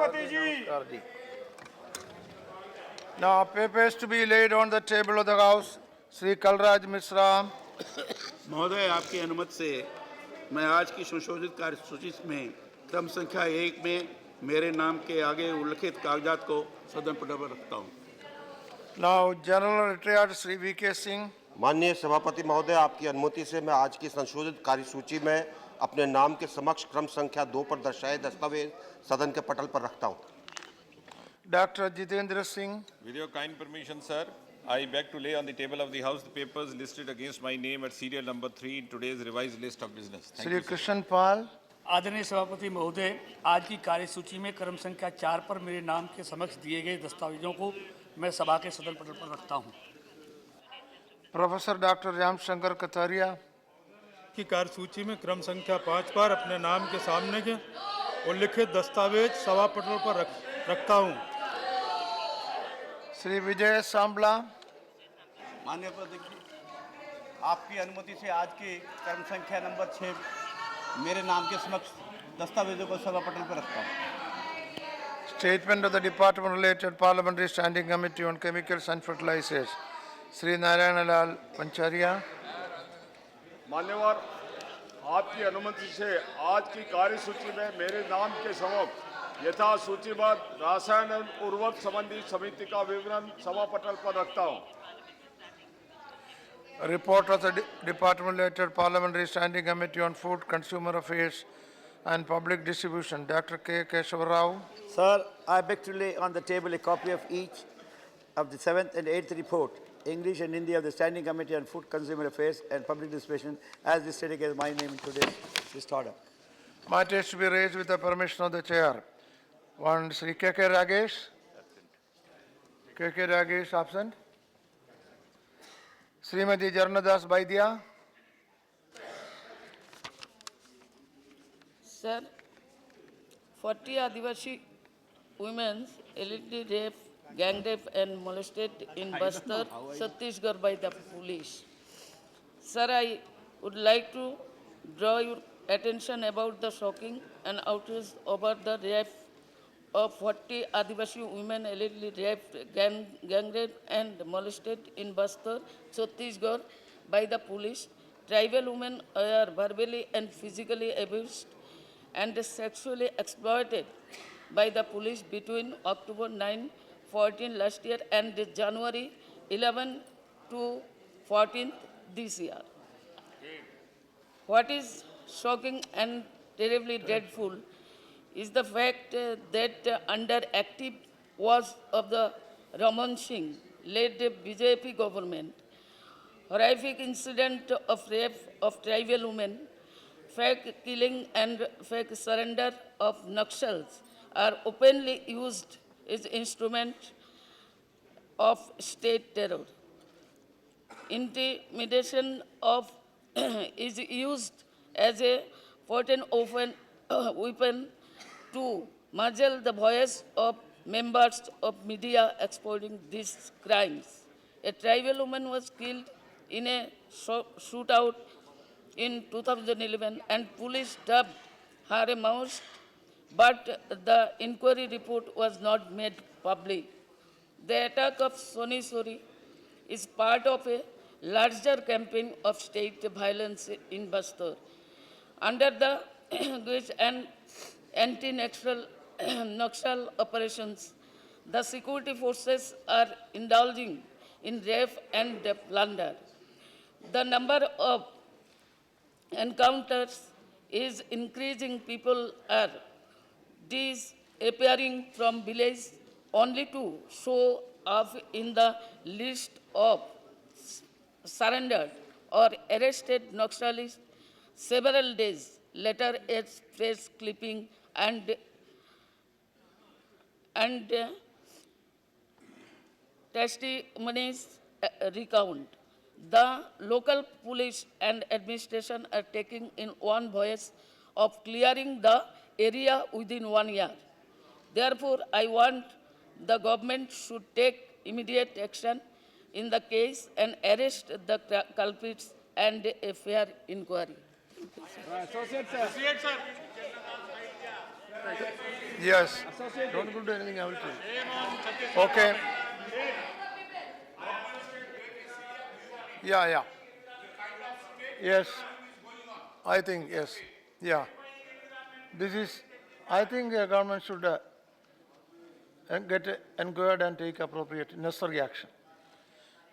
सभापति जी। नमस्कार जी। Now, papers to be laid on the table of the House. Sri Kalraj Misra. महोदय, आपकी अनुमति से मैं आज की संशोधित कार्यसूची में क्रम संख्या 1 में मेरे नाम के आगे उल्लिखित कागजात को सदन पटल पर रखता हूं। Now, General Retired Sri V.K. Singh. माननीय सभापति महोदय, आपकी अनुमति से मैं आज की संशोधित कार्यसूची में अपने नाम के समक्ष क्रम संख्या 2 पर दर्शाए दस्तावेज सदन के पटल पर रखता हूं। Dr. Jitendra Singh. With your kind permission, sir, I beg to lay on the table of the House the papers listed against my name at serial number 3 in today's revised list of business. Thank Sri you, sir. Krishan Pal. आदरणीय सभापति महोदय, आज की कार्यसूची में क्रम संख्या 4 पर मेरे नाम के समक्ष दिए गए दस्तावेजों को मैं सभा के सदन पटल पर रखता हूं। Professor Dr. Ram Shankar Kataria. की कार्यसूची में क्रम संख्या 5 पर अपने नाम के सामने के उल्लिखित दस्तावेज सभा पटल पर रखता हूं। Sri Vijay Sambla. माननीय अध्यक्ष, आपकी अनुमति से आज की क्रम संख्या नंबर 6 मेरे नाम के समक्ष दस्तावेजों को सभा पटल पर रखता हूं। Statement of the Department Related Parliamentary Standing Committee on Chemicals and Fertilizers. Sri Narayana Lal Pancharia. मान्यवर, आपकी अनुमति से आज की कार्यसूची में मेरे नाम के समक्ष यथा सूचीबद्ध रासायन एवं उर्वरक संबंधी समिति का विवरण सभा पटल पर रखता हूं। A report of the Department Related Parliamentary Standing Committee on Food, Consumer Affairs and Public Distribution. Dr. K. Keshava Rao. Sir, I beg to lay on the table a copy of each of the 7th and 8th report, English and Hindi, of the Standing Committee on Food, Consumer Affairs and Public Distribution, as listed against my name in today's list order. Matters to be raised with the permission of the chair. One, Sri K.K. Ragesh. K.K. Ragesh absent. Srimati Jarnadas Baidia. Sir, 40 Adivasi women allegedly raped, gang raped and molested in Bastar, Chhattisgarh by the police. Sir, I would like to draw your attention about the shocking and outrage over the rape of 40 Adivasi women allegedly raped, gang raped and molested in Bastar, Chhattisgarh by the police. Tribal women are verbally and physically abused and sexually exploited by the police between October 9, 14 last year and January 11 to 14 this year. What is shocking and terribly dreadful is the fact that under active watch of the Raman Singh led BJP government, horrific incident of rape of tribal women, fake killing and fake surrender of Naxals are openly used as instrument of state terror. Intimidation of is used as a potent weapon to muzzle the voice of members of media exposing these crimes. A tribal woman was killed in a shootout in 2011 and police dubbed her a mouse, but the inquiry report was not made public. The attack of Soni Sori is part of a larger campaign of state violence in Bastar. Under the guise and anti-Naxal operations, the security forces are indulging in rape and plunder. The number of encounters is increasing. People are disappearing from village only to show up in the list of surrendered or arrested Naxalis several days later. As press clipping and testimonies recount, the local police and administration are taking in one voice of clearing the area within 1 year. Therefore, I want the government should take immediate action in the case and arrest the culprits and a fair inquiry. Associate sir. Yes. Don't go to anything, I will tell you. Okay. Yeah. Yes. I think, yes. Yeah. This is, I think the government should and go ahead and take appropriate necessary action.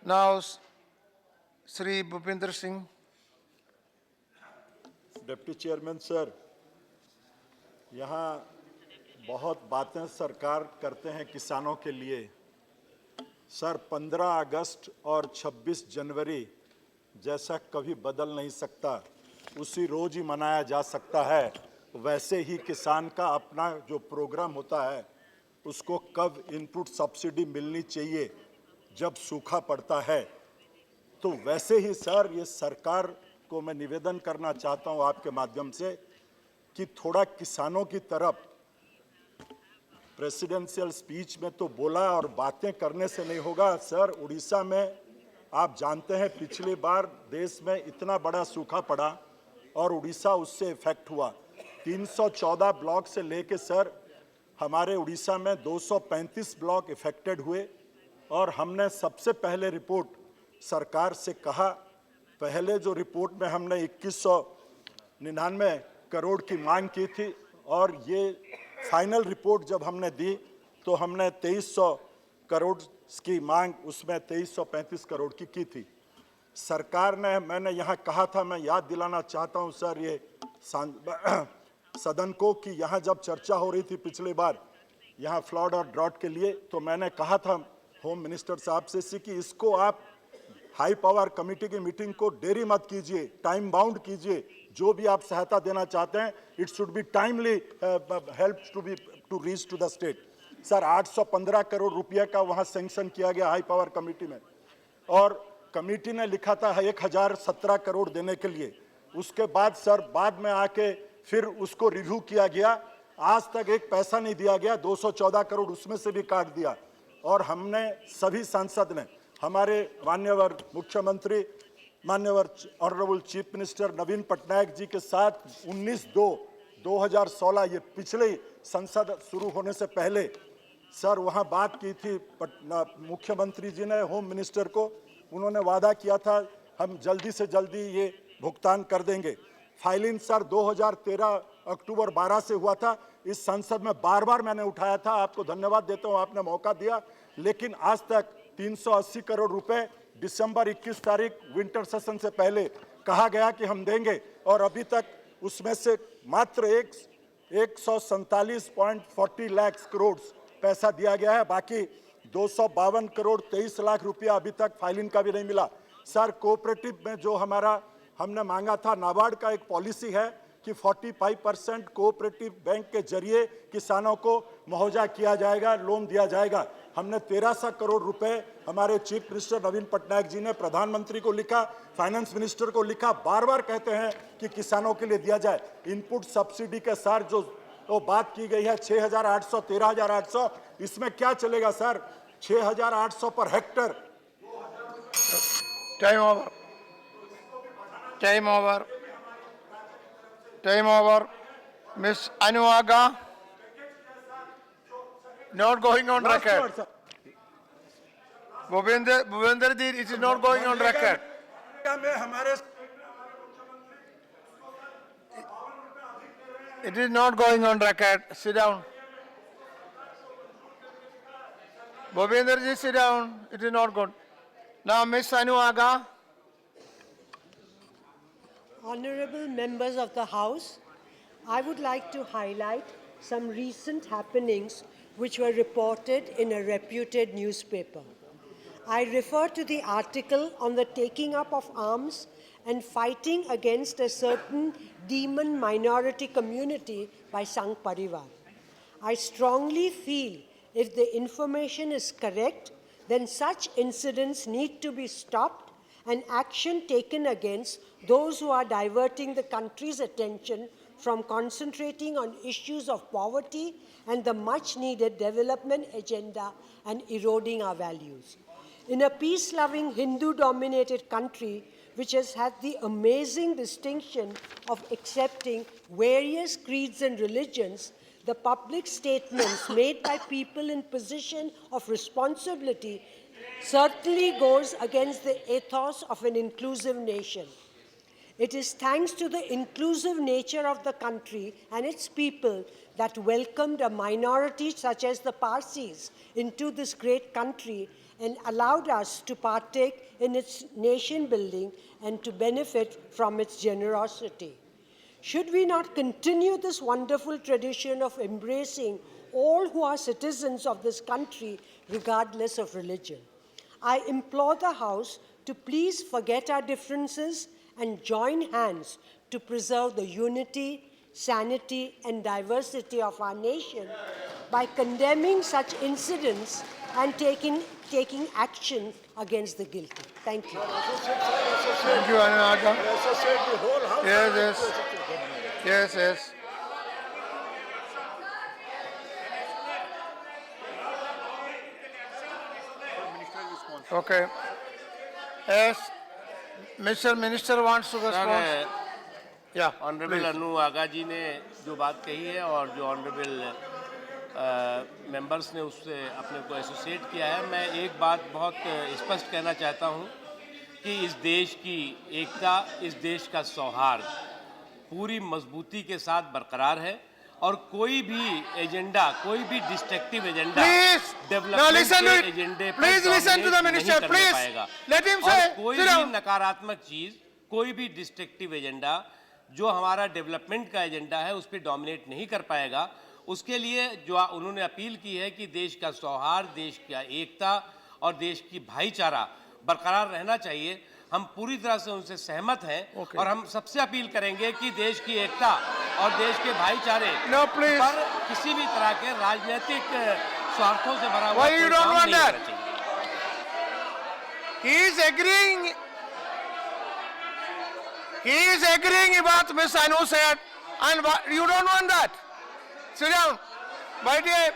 Now, Sri Bhupinder Singh. Deputy chairman sir, यहाँ बहुत बातें सरकार करते हैं किसानों के लिए। Sir 15 अगस्त और 26 जनवरी जैसा कभी बदल नहीं सकता, उसी रोज ही मनाया जा सकता है। वैसे ही किसान का अपना जो प्रोग्राम होता है, उसको कब इनपुट सब्सिडी मिलनी चाहिए जब सूखा पड़ता है, तो वैसे ही सर ये सरकार को मैं निवेदन करना चाहता हूं आपके माध्यम से कि थोड़ा किसानों की तरफ, प्रेसिडेंशियल स्पीच में तो बोला और बातें करने से नहीं होगा सर। उड़ीसा में आप जानते हैं पिछली बार देश में इतना बड़ा सूखा पड़ा और उड़ीसा उससे इफेक्ट हुआ। 314 ब्लॉक से लेके सर हमारे उड़ीसा में 235 ब्लॉक इफेक्टेड हुए और हमने सबसे पहले रिपोर्ट सरकार से कहा, पहले जो रिपोर्ट में हमने 2199 करोड़ की मांग की थी और ये फाइनल रिपोर्ट जब हमने दी तो हमने 2300 करोड़ की मांग उसमें 2335 करोड़ की थी। सरकार ने, मैंने यहाँ कहा था, मैं याद दिलाना चाहता हूँ सर ये सदन को कि यहाँ जब चर्चा हो रही थी पिछली बार यहाँ फ्लड और ड्रॉट के लिए, तो मैंने कहा था होम मिनिस्टर साहब से कि इसको आप हाई पावर कमेटी की मीटिंग को देरी मत कीजिए, टाइम बाउंड कीजिए। जो भी आप सहायता देना चाहते हैं, it should be timely help to reach to the state. Sir 815 crore रुपया का वहां सैंक्शन किया गया हाई पावर कमेटी में और कमेटी ने लिखा था 1017 करोड़ देने के लिए। उसके बाद सर बाद में आके फिर उसको रिव्यू किया गया, आज तक एक पैसा नहीं दिया गया, 214 करोड़ उसमें से भी काट दिया। और हमने सभी सांसद ने, हमारे मान्यवर मुख्यमंत्री, मान्यवर ऑनरेबल चीफ मिनिस्टर नवीन पटनायक जी के साथ 19/2/2016 ये पिछले संसद शुरू होने से पहले सर वहाँ बात की थी। मुख्यमंत्री जी ने होम मिनिस्टर को, उन्होंने वादा किया था हम जल्दी से जल्दी ये भुगतान कर देंगे। फाइलिंग सर 2013 अक्टूबर 12 से हुआ था। इस संसद में बार बार मैंने उठाया था, आपको धन्यवाद देता हूँ, आपने मौका दिया, लेकिन आज तक 380 करोड़ रुपए दिसंबर 21 तारीख विंटर सेशन से पहले कहा गया कि हम देंगे और अभी तक उसमें से मात्र 147.40 लाख करोड़ पैसा दिया गया है। बाकी 252 करोड़ 23 लाख रुपया अभी तक फाइलिंग का भी नहीं मिला। सर कोऑपरेटिव में जो हमारा हमने मांगा था, नाबार्ड का एक पॉलिसी है कि 45% कोऑपरेटिव बैंक के जरिए किसानों को मुआवजा किया जाएगा, लोन दिया जाएगा। हमने 1300 करोड़ रुपए हमारे चीफ मिनिस्टर नवीन पटनायक जी ने प्रधानमंत्री को लिखा, फाइनेंस मिनिस्टर को लिखा, बार बार कहते हैं कि किसानों के लिए दिया जाए। इनपुट सब्सिडी के सार जो तो बात की गई है 6,800 13,800, इसमें क्या चलेगा सर? 6,800 पर hectare. Time over, time over, time over. Miss अनुआगा, not going on record. Bhupender ji, it is not going on record. It is not going on record. Sit down. Bhupender ji, sit down. It is not good. Now, Miss Anuaga. Honorable members of the House, I would like to highlight some recent happenings which were reported in a reputed newspaper. I refer to the article on the taking up of arms and fighting against a certain demon minority community by Sangh Parivar. I strongly feel if the information is correct, then such incidents need to be stopped and action taken against those who are diverting the country's attention from concentrating on issues of poverty and the much-needed development agenda and eroding our values. In a peace-loving Hindu-dominated country, which has had the amazing distinction of accepting various creeds and religions, the public statements made by people in position of responsibility certainly goes against the ethos of an inclusive nation. It is thanks to the inclusive nature of the country and its people that welcomed a minority such as the Parsis into this great country and allowed us to partake in its nation building and to benefit from its generosity. Should we not continue this wonderful tradition of embracing all who are citizens of this country regardless of religion? I implore the House to please forget our differences and join hands to preserve the unity, sanity, and diversity of our nation by condemning such incidents and taking action against the guilty. Thank you. Thank you, Anuradha. Yes. Okay. Yes. Mr. Minister wants to respond. Yeah. Honourable Anu Aga ji ने जो बात कही है और जो honourable members ने उससे अपने को एसोसिएट किया है, मैं एक बात बहुत स्पष्ट कहना चाहता हूं कि इस देश की एकता, इस देश का सौहार्द पूरी मजबूती के साथ बरकरार है और कोई भी एजेंडा, कोई भी डिस्ट्रक्टिव एजेंडा डेवलपमेंट के एजेंडे पर नहीं कर पाएगा। और कोई भी नकारात्मक चीज, कोई भी डिस्ट्रक्टिव एजेंडा जो हमारा डेवलपमेंट का एजेंडा है उस पर डोमिनेट नहीं कर पाएगा। उसके लिए जो उन्होंने अपील की है कि देश का सौहार्द, देश की एकता और देश की भाईचारा बरकरार रहना चाहिए, हम पूरी तरह से उनसे सहमत हैं। और हम सबसे अपील करेंगे कि देश की एकता और देश के भाईचारे पर किसी भी तरह के राजनीतिक स्वार्थों से भरा हुआ कोई काम नहीं करना चाहिए। He is agreeing with what Ms. Anu said, and you don't want that. Sit down. My dear,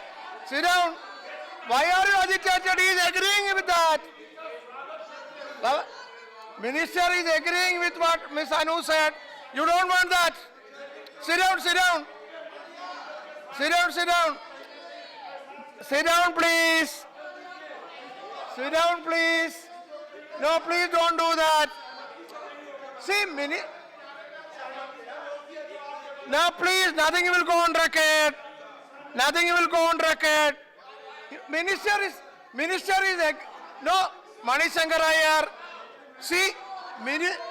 sit down. Why are you agitated? He is agreeing with that. The Minister is agreeing with what Ms. Anu said. You don't want that. Sit down, sit down. Sit down, sit down. Sit down, please. Sit down, please. No, please don't do that. See, now please, nothing will go on record. Nothing will go on record. Minister is, no, Manishankar Iyer. See,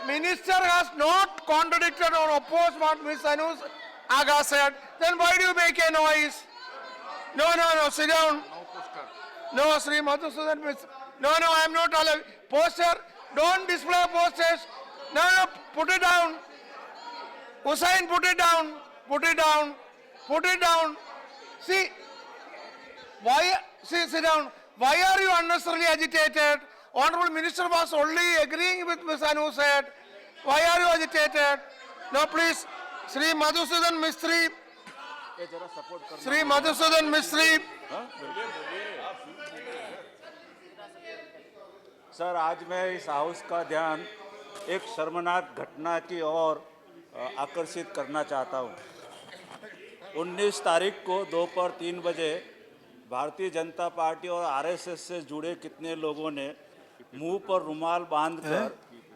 Minister has not contradicted or opposed what Ms. Anu Aga said. Then why do you make a noise? No, sit down. No, Sri Madhusudan, no, I am not allowed. Poster, don't display posters. No, put it down. Hussain, put it down. Put it down. Put it down. See, why, sit down. Why are you unnecessarily agitated? Honorable Minister was only agreeing with Ms. Anu said. Why are you agitated? No, please. Sri Madhusudan Mistry. Sri Madhusudan Mistry. Sir, आज मैं इस house का ध्यान एक शर्मनाक घटना की ओर आकर्षित करना चाहता हूं। 19 तारीख को दोपहर 3 बजे भारतीय जनता पार्टी और आरएसएस से जुड़े कितने लोगों ने मुंह पर रुमाल बांधकर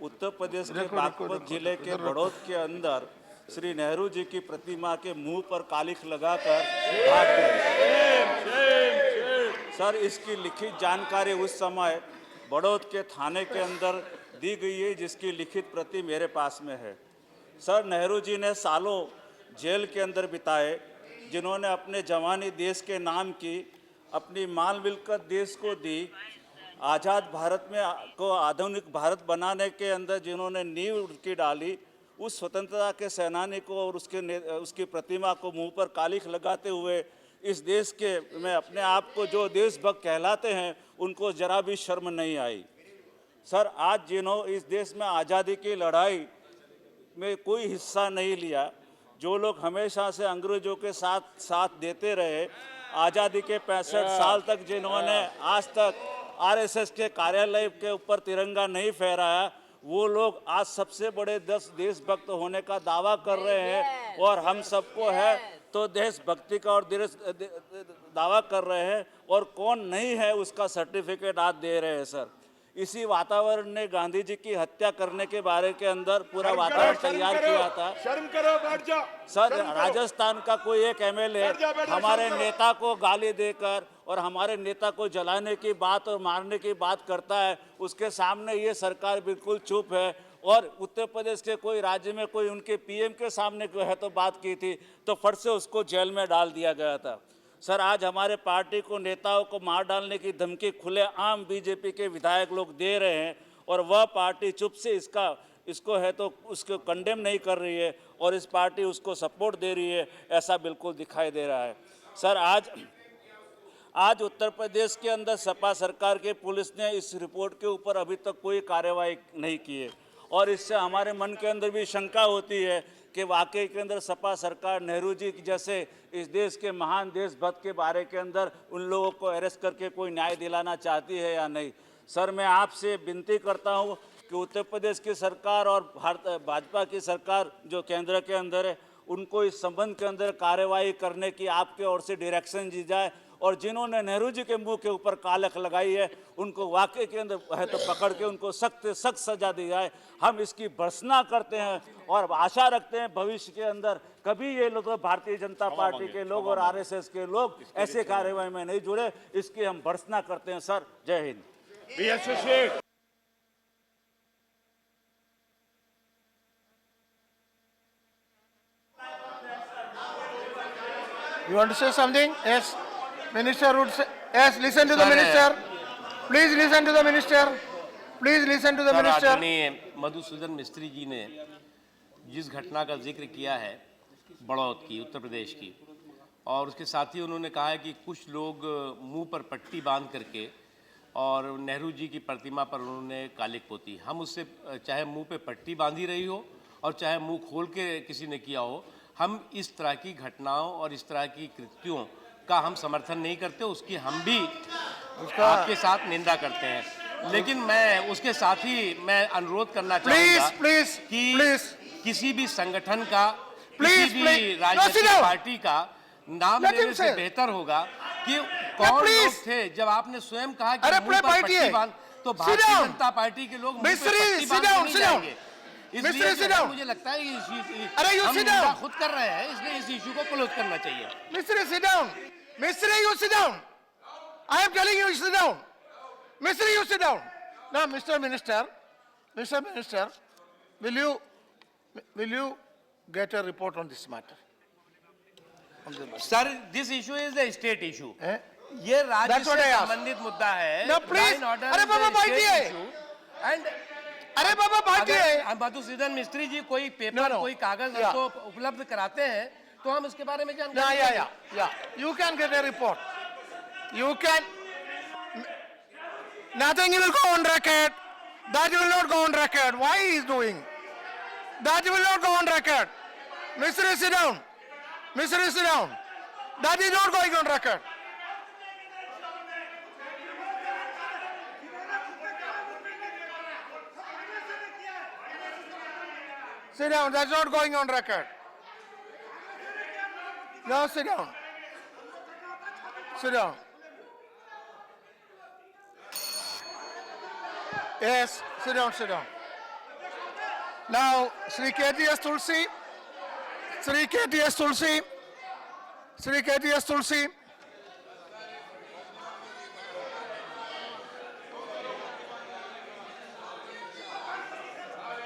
उत्तर प्रदेश के बागपत जिले के बड़ौद के अंदर श्री नेहरू जी की प्रतिमा के मुंह पर कालिख लगाकर भाग गए। सर, इसकी लिखित जानकारी उस समय बड़ौद के थाने के अंदर दी गई है, जिसकी लिखित प्रति मेरे पास में है। सर, नेहरू जी ने सालों जेल के अंदर बिताए, जिन्होंने अपने जवानी देश के नाम की अपनी माल मिलकत देश को दी। आज़ाद भारत में को आधुनिक भारत बनाने के अंदर जिन्होंने नींव की डाली, उस स्वतंत्रता के सेनानी को और उसकी प्रतिमा को मुंह पर कालिख लगाते हुए इस देश के में अपने आप को जो देशभक्त कहलाते हैं उनको जरा भी शर्म नहीं आई। सर, आज जिन्होंने इस देश में आज़ादी की लड़ाई में कोई हिस्सा नहीं लिया, जो लोग हमेशा से अंग्रेजों के साथ देते रहे, आज़ादी के 65 साल तक जिन्होंने आज तक आरएसएस के कार्यालय के ऊपर तिरंगा नहीं फहराया, वो लोग आज सबसे बड़े 10 देशभक्त होने का दावा कर रहे हैं। और हम सबको है तो देशभक्ति का और दावा कर रहे हैं, और कौन नहीं है उसका सर्टिफिकेट आज दे रहे हैं सर। इसी वातावरण ने गांधी जी की हत्या करने के बारे के अंदर पूरा वातावरण तैयार किया था। शर्म करो, बैठ जाओ। सर, राजस्थान का कोई एक एमएलए हमारे नेता को गाली देकर और हमारे नेता को जलाने की बात और मारने की बात करता है, उसके सामने ये सरकार बिल्कुल चुप है। और उत्तर प्रदेश के कोई राज्य में कोई उनके पीएम के सामने है तो बात की थी तो फट से उसको जेल में डाल दिया गया था। सर, आज हमारे पार्टी को नेताओं को मार डालने की धमकी खुलेआम बीजेपी के विधायक लोग दे रहे हैं, और वह पार्टी चुप से इसको है तो उसको कंडेम नहीं कर रही है, और इस पार्टी उसको सपोर्ट दे रही है, ऐसा बिल्कुल दिखाई दे रहा है। सर, आज उत्तर प्रदेश के अंदर सपा सरकार के पुलिस ने इस रिपोर्ट के ऊपर अभी तक कोई कार्रवाई नहीं की है, और इससे हमारे मन के अंदर भी शंका होती है कि वाकई के अंदर सपा सरकार नेहरू जी जैसे इस देश के महान देशभक्त के बारे के अंदर उन लोगों को अरेस्ट करके कोई न्याय दिलाना चाहती है या नहीं। सर, मैं आपसे विनती करता हूं कि उत्तर प्रदेश की सरकार और भाजपा की सरकार जो केंद्र के अंदर है, उनको इस संबंध के अंदर कार्रवाई करने की आपके ओर से डायरेक्शन दी जाए, और जिन्होंने नेहरू जी के मुंह के ऊपर कालख लगाई है उनको वाकई के अंदर है तो पकड़ के उनको सख्त से सख्त सजा दी जाए। हम इसकी भर्त्सना करते हैं और आशा रखते हैं भविष्य के अंदर कभी ये लोग भारतीय जनता पार्टी के लोग और आरएसएस के लोग ऐसे कार्रवाई में नहीं जुड़े, इसकी हम भर्त्सना करते हैं। सर, जय Hind. You want to say something? Yes. Minister would say, yes, listen to the minister. Please listen to the minister. Please listen to the minister. आदरणीय मधुसूदन मिस्त्री जी ने जिस घटना का जिक्र किया है बड़ौद की, उत्तर प्रदेश की, और उसके साथ ही उन्होंने कहा है कि कुछ लोग मुंह पर पट्टी बांध करके और नेहरू जी की प्रतिमा पर उन्होंने कालिक पोती। हम उससे चाहे मुंह पे पट्टी बांधी रही हो और चाहे मुंह खोल के किसी ने किया हो, हम इस तरह की घटनाओं और इस तरह की कृत्यों का हम समर्थन नहीं करते, उसकी हम भी आपके साथ निंदा करते हैं। लेकिन मैं उसके साथ ही मैं अनुरोध करना चाहूँगा कि किसी भी संगठन का, किसी भी राजनीतिक पार्टी का नाम लेने से बेहतर होगा कि कौन लोग थे। जब आपने स्वयं कहा कि मुंह पर पट्टी बांध, तो भारतीय जनता पार्टी के लोग मुंह पर पट्टी बांध नहीं जाएंगे। इसलिए मुझे लगता है हम निंदा खुद कर रहे हैं, इसलिए इस इशू को क्लोज करना चाहिए। Mistry, sit down. Mistry, you sit down. I am telling you, sit down. Mistry, you sit down. Now, Mr. Minister, will you get a report on this matter? Sir, this issue is a state issue. ये राज्य से संबंधित मुद्दा है। No, please. अरे बाबा बैठिए। And अरे बाबा बैठिए। मधुसूदन मिस्त्री जी कोई पेपर, कोई कागज आपको उपलब्ध कराते हैं तो हम उसके बारे में जानकारी। Yeah. You can get a report. You can. Nothing will go on record. That will not go on record. Why he is doing? That will not go on record. Mr. Sit down. Mr. Sit down. That is not going on record. Sit down. That's not going on record. No, sit down. Sit down. Yes, sit down, sit down. Now, Sri KTS Tulsi.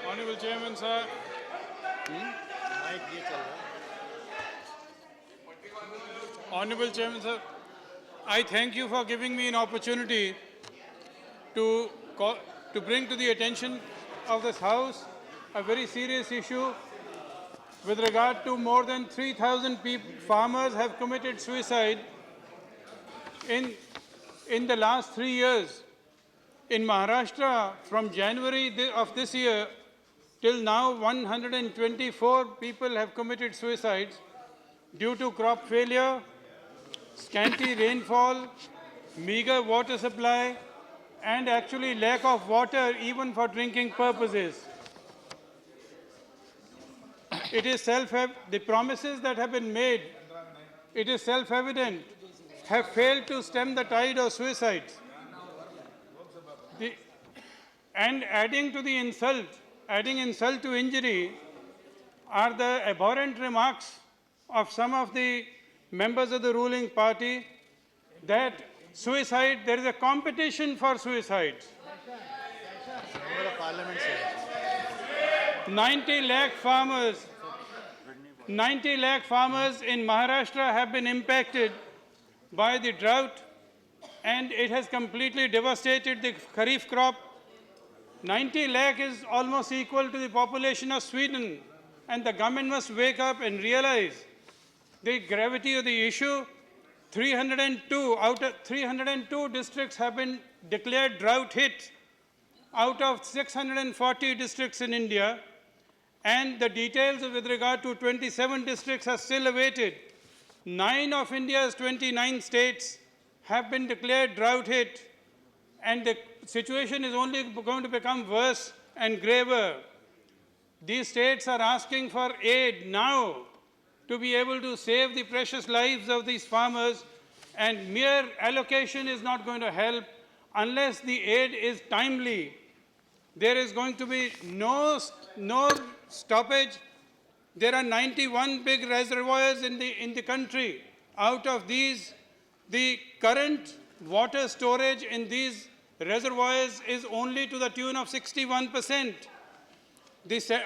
Honorable Chairman, sir. Honorable Chairman, sir, I thank you for giving me an opportunity to bring to the attention of this House a very serious issue with regard to more than 3,000 farmers have committed suicide in the last 3 years. In Maharashtra, from January of this year till now, 124 people have committed suicides due to crop failure, scanty rainfall, meager water supply, and actually lack of water even for drinking purposes. It is the promises that have been made it is self-evident, have failed to stem the tide of suicides. And adding insult to injury are the abhorrent remarks of some of the members of the ruling party that suicide, there is a competition for suicides. 90 lakh farmers in Maharashtra have been impacted by the drought, and it has completely devastated the kharif crop. 90 lakh is almost equal to the population of Sweden, and the government must wake up and realize the gravity of the issue. 302 districts have been declared drought hit out of 640 districts in India, and the details with regard to 27 districts are still awaited. 9 of India's 29 states have been declared drought hit, and the situation is only going to become worse and graver. These states are asking for aid now to be able to save the precious lives of these farmers, and mere allocation is not going to help unless the aid is timely. There is going to be no stoppage. There are 91 big reservoirs in the country. Out of these, the current water storage in these reservoirs is only to the tune of 61%.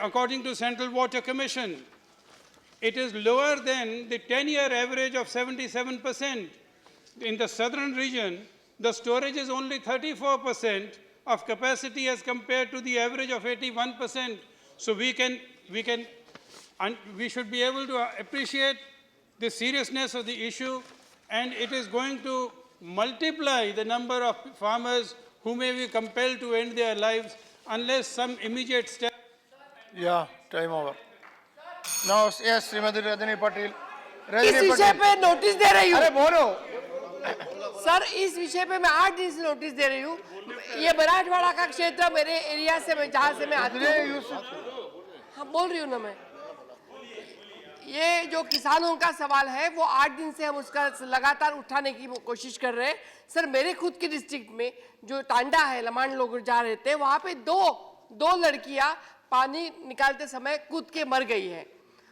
According to Central Water Commission, it is lower than the 10-year average of 77%. In the southern region, the storage is only 34% of capacity as compared to the average of 81%. So we should be able to appreciate the seriousness of the issue, and it is going to multiply the number of farmers who may be compelled to end their lives unless some immediate step. Yeah, time over. Now, yes, Srimati Rajani Patil. इस विषय पे notice दे रही हूँ। अरे बोलो। Sir, इस विषय पे मैं 8 दिन से नोटिस दे रही हूँ। ये मराठवाड़ा का क्षेत्र मेरे एरिया से जहाँ से मैं आती हूँ। हाँ, बोल रही हूँ ना मैं। ये जो किसानों का सवाल है, वो 8 दिन से हम उसका लगातार उठाने की कोशिश कर रहे हैं। सर, मेरे खुद के डिस्ट्रिक्ट में जो टांडा है, लमाण लोग जा रहे थे, वहाँ पे दो लड़कियाँ पानी निकालते समय कूद के मर गई है,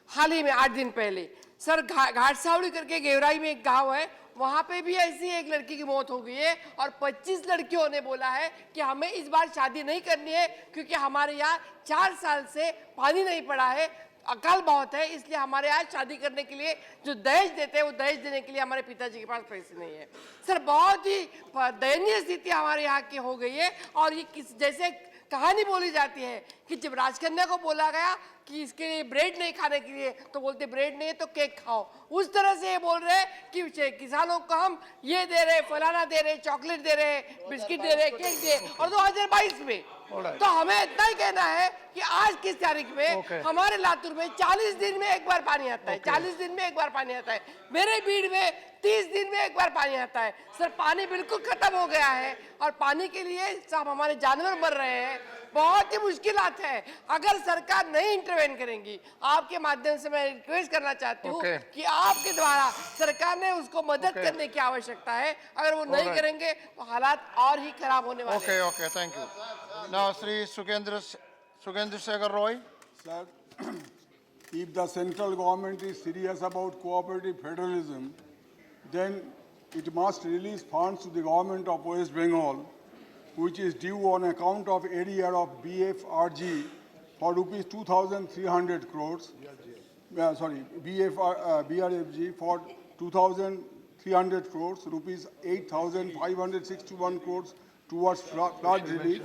हाल ही में 8 दिन पहले। सर, घाटसावड़ी करके गेवराई में एक गांव है, वहां पे भी ऐसी एक लड़की की मौत हो गई है, और 25 लड़कियों ने बोला है कि हमें इस बार शादी नहीं करनी है क्योंकि हमारे यहाँ 4 साल से पानी नहीं पड़ा है, अकाल बहुत है, इसलिए हमारे यहाँ शादी करने के लिए जो दहेज देते हैं वो दहेज देने के लिए हमारे पिताजी के पास पैसे नहीं है। सर, बहुत ही दयनीय स्थिति हमारे यहाँ की हो गई है। और ये जैसे कहानी बोली जाती है कि जब राजकन्या को बोला गया कि इसके लिए ब्रेड नहीं खाने के लिए, तो बोलते ब्रेड नहीं है तो केक खाओ। उस तरह से ये बोल रहे कि किसानों को हम ये दे रहे, फलाना दे रहे, चॉकलेट दे रहे, बिस्किट दे रहे, केक दे, और 2022 में। तो हमें इतना ही कहना है कि आज की तारीख में हमारे लातूर में 40 दिन में एक बार पानी आता है, 40 दिन में एक बार पानी आता है। मेरे बीड़ में 30 दिन में एक बार पानी आता है। सर, पानी बिल्कुल खत्म हो गया है, और पानी के लिए सब हमारे जानवर मर रहे हैं। बहुत ही मुश्किलात है। अगर सरकार नहीं इंटरवेन करेंगी, आपके माध्यम से मैं रिक्वेस्ट करना चाहती हूँ कि आपके द्वारा सरकार ने उसको मदद करने की आवश्यकता है। अगर वो नहीं करेंगे तो हालात और ही खराब होने वाले हैं। Okay, thank you. Now, Sri Sukhendra Shekhar Roy. Sir, if the central government is serious about cooperative federalism, then it must release funds to the government of West Bengal, which is due on account of ADR of BFRG for rupees 2,300 crores. BRFG for 2,300 crores, rupees 8,561 crores towards flood relief,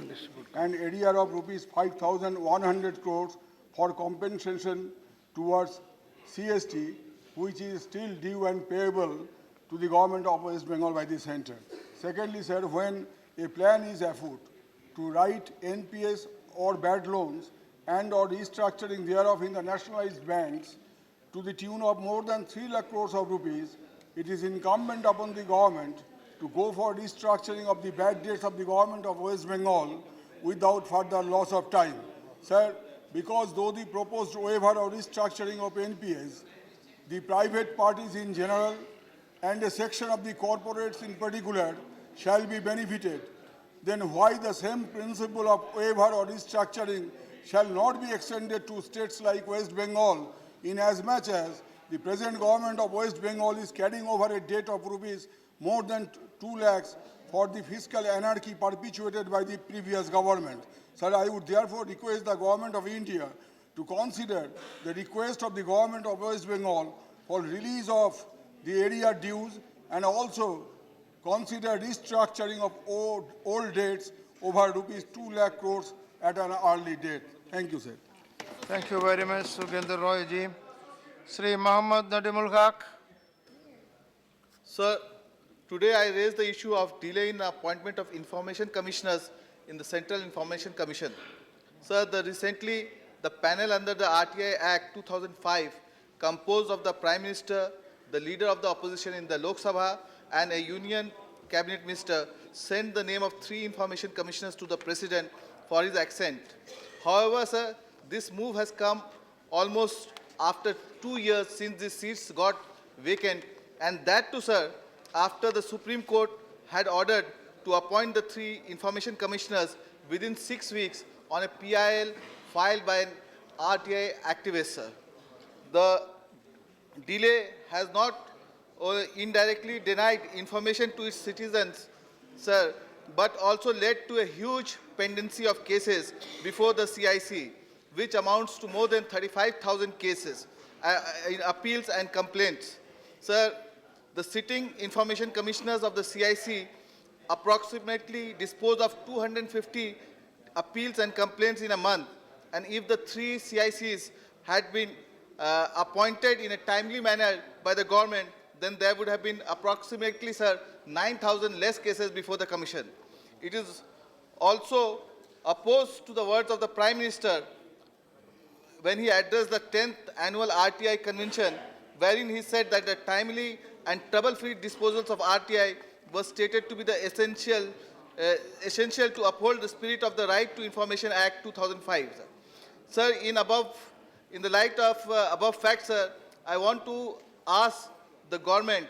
and ADR of rupees 5,100 crores for compensation towards CST, which is still due and payable to the government of West Bengal by the center. Secondly, sir, when a plan is afoot to write NPS or bad loans and or restructuring thereof in the nationalized banks to the tune of more than 3 lakh crores of rupees, it is incumbent upon the government to go for restructuring of the bad debts of the government of West Bengal without further loss of time. Sir, because though the proposed waiver or restructuring of NPS the private parties in general and a section of the corporates in particular shall be benefited, then why the same principle of waiver or restructuring shall not be extended to states like West Bengal, inasmuch as the present government of West Bengal is carrying over a debt of rupees more than 2 lakhs for the fiscal anarchy perpetuated by the previous government. Sir, I would therefore request the government of India to consider the request of the government of West Bengal for release of the area dues and also consider restructuring of old debts over rupees 2 lakh crores at an early date. Thank you, sir. Thank you very much, Sugendra Roy ji. Sri Mohammad Nadimul Haq. Sir, today I raised the issue of delay in the appointment of information commissioners in the Central Information Commission. Sir, recently the panel under the RTI Act 2005, composed of the Prime Minister, the Leader of the Opposition in the Lok Sabha, and a Union Cabinet Minister, sent the name of 3 information commissioners to the President for his assent. However, sir, this move has come almost after 2 years since the seats got vacant, and that too, sir, after the Supreme Court had ordered to appoint the 3 information commissioners within 6 weeks on a PIL filed by an RTI activist, sir. The delay has not indirectly denied information to its citizens, sir, but also led to a huge pendency of cases before the CIC, which amounts to more than 35,000 cases in appeals and complaints. Sir, the sitting information commissioners of the CIC approximately dispose of 250 appeals and complaints in a month, and if the 3 CICs had been appointed in a timely manner by the government, then there would have been approximately, sir, 9,000 less cases before the commission. It is also opposed to the words of the Prime Minister when he addressed the 10th annual RTI convention, wherein he said that the timely and trouble-free disposals of RTI was stated to be the essential to uphold the spirit of the Right to Information Act 2005. Sir, in the light of above facts, sir, I want to ask the government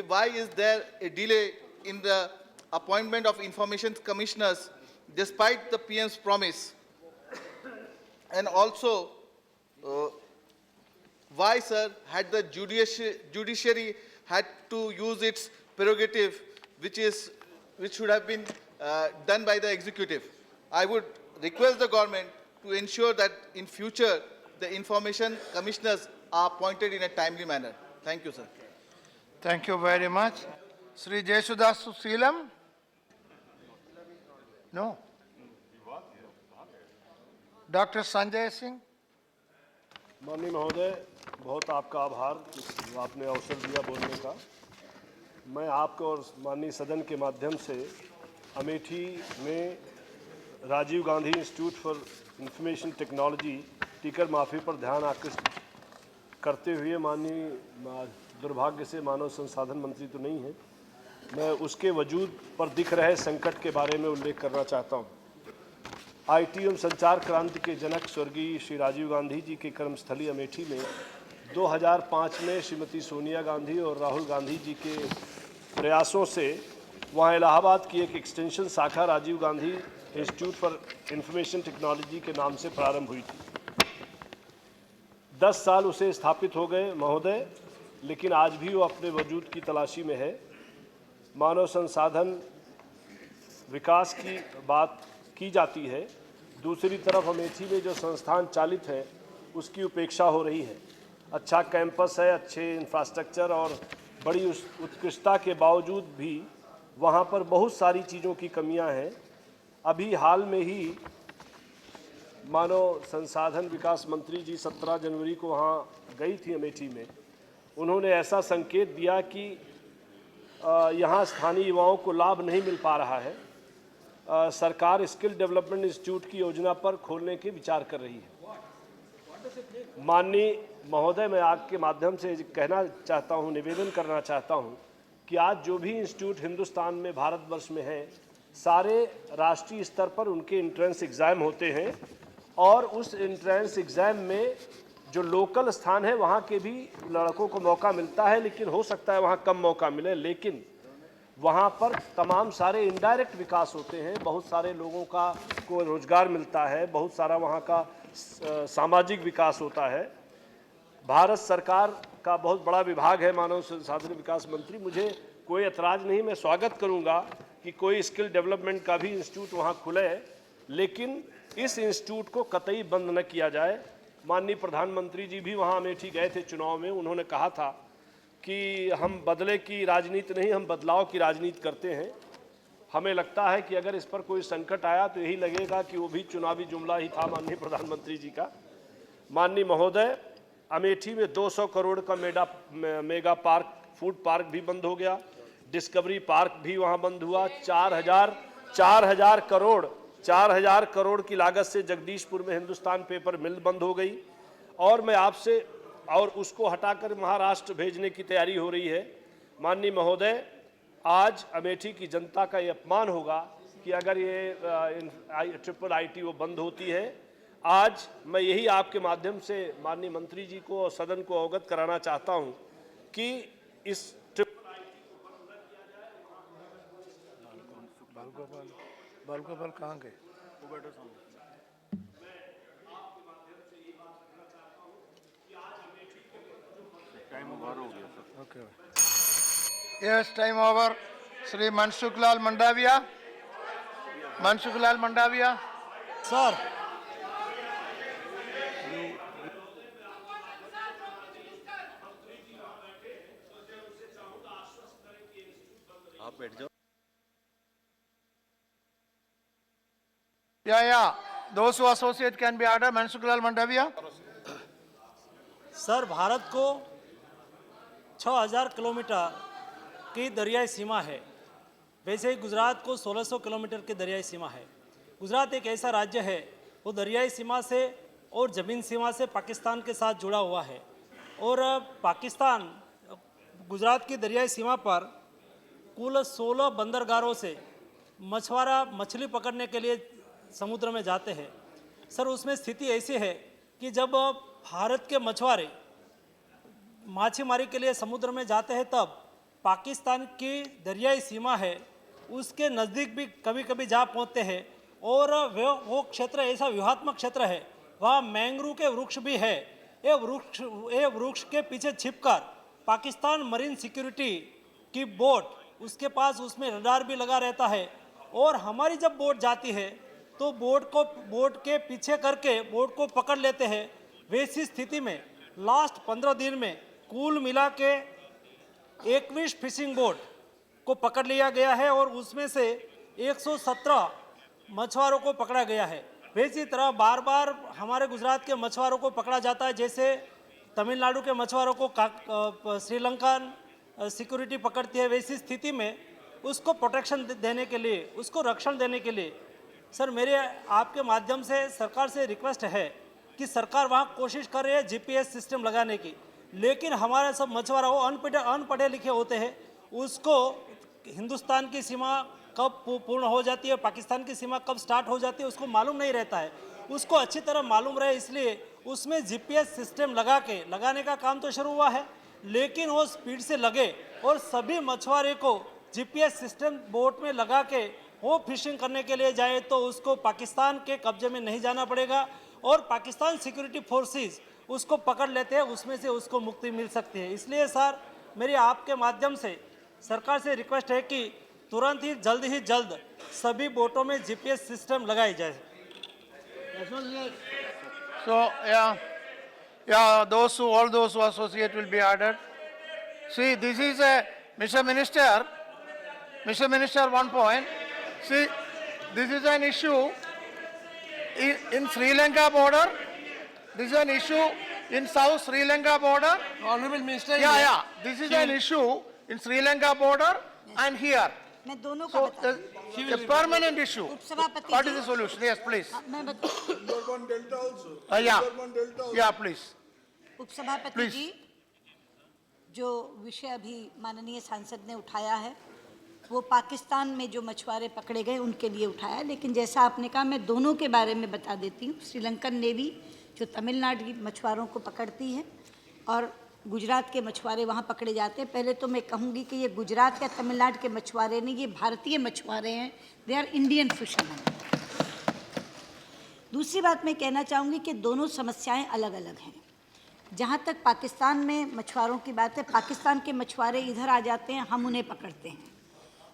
why is there a delay in the appointment of information commissioners despite the PM's promise, and also why, sir, had the judiciary had to use its prerogative, which should have been done by the executive. I would request the government to ensure that in future the information commissioners are appointed in a timely manner. Thank you, sir. Thank you very much. Sri Jesudas Suseelam? No. Dr. Sanjay Singh? माननीय महोदय, बहुत आपका आभार कि आपने अवसर दिया बोलने का। मैं आपको और माननीय सदन के माध्यम से अमेठी में Rajiv Gandhi institute for information technology टिकर माफ़ी पर ध्यान आकृष्ट करते हुए, माननीय दुर्भाग्य से मानव संसाधन मंत्री तो नहीं है, मैं उसके वजूद पर दिख रहे संकट के बारे में उल्लेख करना चाहता हूँ। आईटी एवं संचार क्रांति के जनक स्वर्गीय श्री राजीव गांधी जी के कर्मस्थली अमेठी में 2005 में श्रीमती सोनिया गांधी और राहुल गांधी जी के प्रयासों से वहाँ इलाहाबाद की एक एक्सटेंशन शाखा Rajiv Gandhi institute for information technology के नाम से प्रारंभ हुई थी। 10 साल उसे स्थापित हो गए महोदय, लेकिन आज भी वो अपने वजूद की तलाशी में है। मानव संसाधन विकास की बात की जाती है, दूसरी तरफ अमेठी में जो संस्थान चालित है उसकी उपेक्षा हो रही है। अच्छा कैंपस है, अच्छे इंफ्रास्ट्रक्चर और बड़ी उत्कृष्टता के बावजूद भी वहाँ पर बहुत सारी चीज़ों की कमियाँ हैं। अभी हाल में ही मानव संसाधन विकास मंत्री जी 17 जनवरी को वहाँ गई थी अमेठी में। उन्होंने ऐसा संकेत दिया कि यहाँ स्थानीय युवाओं को लाभ नहीं मिल पा रहा है। सरकार स्किल डेवलपमेंट इंस्टीट्यूट की योजना पर खोलने के विचार कर रही है। माननीय महोदय, मैं आपके माध्यम से कहना चाहता हूँ, निवेदन करना चाहता हूँ कि आज जो भी इंस्टीट्यूट हिंदुस्तान में, भारतवर्ष में हैं, सारे राष्ट्रीय स्तर पर उनके एंट्रेंस एग्ज़ाम होते हैं और उस एंट्रेंस एग्ज़ाम में जो लोकल स्थान है वहाँ के भी लड़कों को मौका मिलता है, लेकिन हो सकता है वहाँ कम मौका मिले, लेकिन वहाँ पर तमाम सारे इनडायरेक्ट विकास होते हैं, बहुत सारे लोगों को रोजगार मिलता है, बहुत सारा वहाँ का सामाजिक विकास होता है। भारत सरकार का बहुत बड़ा विभाग है मानव संसाधन विकास मंत्री, मुझे कोई एतराज़ नहीं, मैं स्वागत करूँगा कि कोई स्किल डेवलपमेंट का भी इंस्टीट्यूट वहाँ खुले, लेकिन इस इंस्टीट्यूट को कतई बंद न किया जाए। माननीय प्रधानमंत्री जी भी वहाँ अमेठी गए थे चुनाव में, उन्होंने कहा था कि हम बदले की राजनीति नहीं, हम बदलाव की राजनीति करते हैं। हमें लगता है कि अगर इस पर कोई संकट आया तो यही लगेगा कि वो भी चुनावी जुमला ही था माननीय प्रधानमंत्री जी का। माननीय महोदय, अमेठी में 200 करोड़ का मेगा पार्क, फूड पार्क भी बंद हो गया, डिस्कवरी पार्क भी वहाँ बंद हुआ। 4,000 करोड़ की लागत से जगदीशपुर में हिंदुस्तान पेपर मिल बंद हो गई, और मैं आपसे और उसको हटाकर महाराष्ट्र भेजने की तैयारी हो रही है। माननीय महोदय, आज अमेठी की जनता का ये अपमान होगा कि अगर ये IIIT वो बंद होती है। आज मैं यही आपके माध्यम से माननीय मंत्री जी को और सदन को अवगत कराना चाहता हूं कि इस बालगोपाल कहाँ गए? Yes, time over. Shri Manshukh Lal Mandaviya. Manshukh Lal Mandaviya. Sir. आप बैठ जाओ। Yeah. Those who associate can be ordered. Manshukh Lal Mandaviya. Sir, Bharat को 6000 किलोमीटर की दरियाई सीमा है, वैसे ही गुजरात को 1600 किलोमीटर की दरियाई सीमा है। गुजरात एक ऐसा राज्य है वो दरियाई सीमा से और ज़मीन सीमा से पाकिस्तान के साथ जुड़ा हुआ है, और पाकिस्तान गुजरात की दरियाई सीमा पर कुल 16 बंदरगाहों से मछुआरा मछली पकड़ने के लिए समुद्र में जाते हैं। सर, उसमें स्थिति ऐसी है कि जब भारत के मछुआरे माछीमारी के लिए समुद्र में जाते हैं, तब पाकिस्तान की दरियाई सीमा है उसके नज़दीक भी कभी कभी जा पहुंचते हैं, और वो क्षेत्र ऐसा व्यूहात्मक क्षेत्र है, वहाँ मैंग्रोव के वृक्ष भी है। ये वृक्ष के पीछे छिपकर पाकिस्तान मरीन सिक्योरिटी की बोट, उसके पास उसमें रडार भी लगा रहता है, और हमारी जब बोट जाती है तो बोट के पीछे करके बोट को पकड़ लेते हैं। वैसी स्थिति में लास्ट 15 दिन में कुल मिला के 21 फिशिंग बोट को पकड़ लिया गया है, और उसमें से 117 मछुआरों को पकड़ा गया है। वैसी तरह बार बार हमारे गुजरात के मछुआरों को पकड़ा जाता है, जैसे तमिलनाडु के मछुआरों को श्रीलंकन सिक्योरिटी पकड़ती है। वैसी स्थिति में उसको प्रोटेक्शन देने के लिए, उसको रक्षण देने के लिए सर, मेरे आपके माध्यम से सरकार से रिक्वेस्ट है कि सरकार वहाँ कोशिश कर रही है GPS सिस्टम लगाने की, लेकिन हमारे सब मछुआरा वो अनपढ़े लिखे होते हैं, उसको हिंदुस्तान की सीमा कब पूर्ण हो जाती है, पाकिस्तान की सीमा कब स्टार्ट हो जाती है, उसको मालूम नहीं रहता है। उसको अच्छी तरह मालूम रहे, इसलिए उसमें GPS सिस्टम लगाने का काम तो शुरू हुआ है, लेकिन वो स्पीड से लगे और सभी मछुआरे को GPS सिस्टम बोट में लगा के वो फिशिंग करने के लिए जाए तो उसको पाकिस्तान के कब्जे में नहीं जाना पड़ेगा, और पाकिस्तान सिक्योरिटी फोर्सेस उसको पकड़ लेते हैं, उसमें से उसको मुक्ति मिल सकती है। इसलिए सर, मेरी आपके माध्यम से सरकार से रिक्वेस्ट है कि तुरंत ही जल्द सभी बोटों में GPS सिस्टम लगाई जाए। So all those who associate will be ordered. See, this is a Mr. Minister, one point. See, this is an issue in Sri Lanka border. This is an issue in South Sri Lanka border. Honorable Minister. This is an issue in Sri Lanka border and here. मैं दोनों का So बता the permanent issue. उपसभापति What ji, is the solution? Yes, please. मैं Please. उपसभापति Please. जी, जो विषय अभी माननीय सांसद ने उठाया है वो पाकिस्तान में जो मछुआरे पकड़े गए उनके लिए उठाया, लेकिन जैसा आपने कहा मैं दोनों के बारे में बता देती हूँ। श्रीलंकन नेवी तो तमिलनाडु की मछुआरों को पकड़ती है और गुजरात के मछुआरे वहाँ पकड़े जाते हैं। पहले तो मैं कहूँगी कि ये गुजरात या तमिलनाडु के मछुआरे नहीं, ये भारतीय मछुआरे हैं, दे आर इंडियन फिशरमैन। दूसरी बात मैं कहना चाहूँगी कि दोनों समस्याएं अलग अलग हैं। जहाँ तक पाकिस्तान में मछुआरों की बात है, पाकिस्तान के मछुआरे इधर आ जाते हैं, हम उन्हें पकड़ते हैं,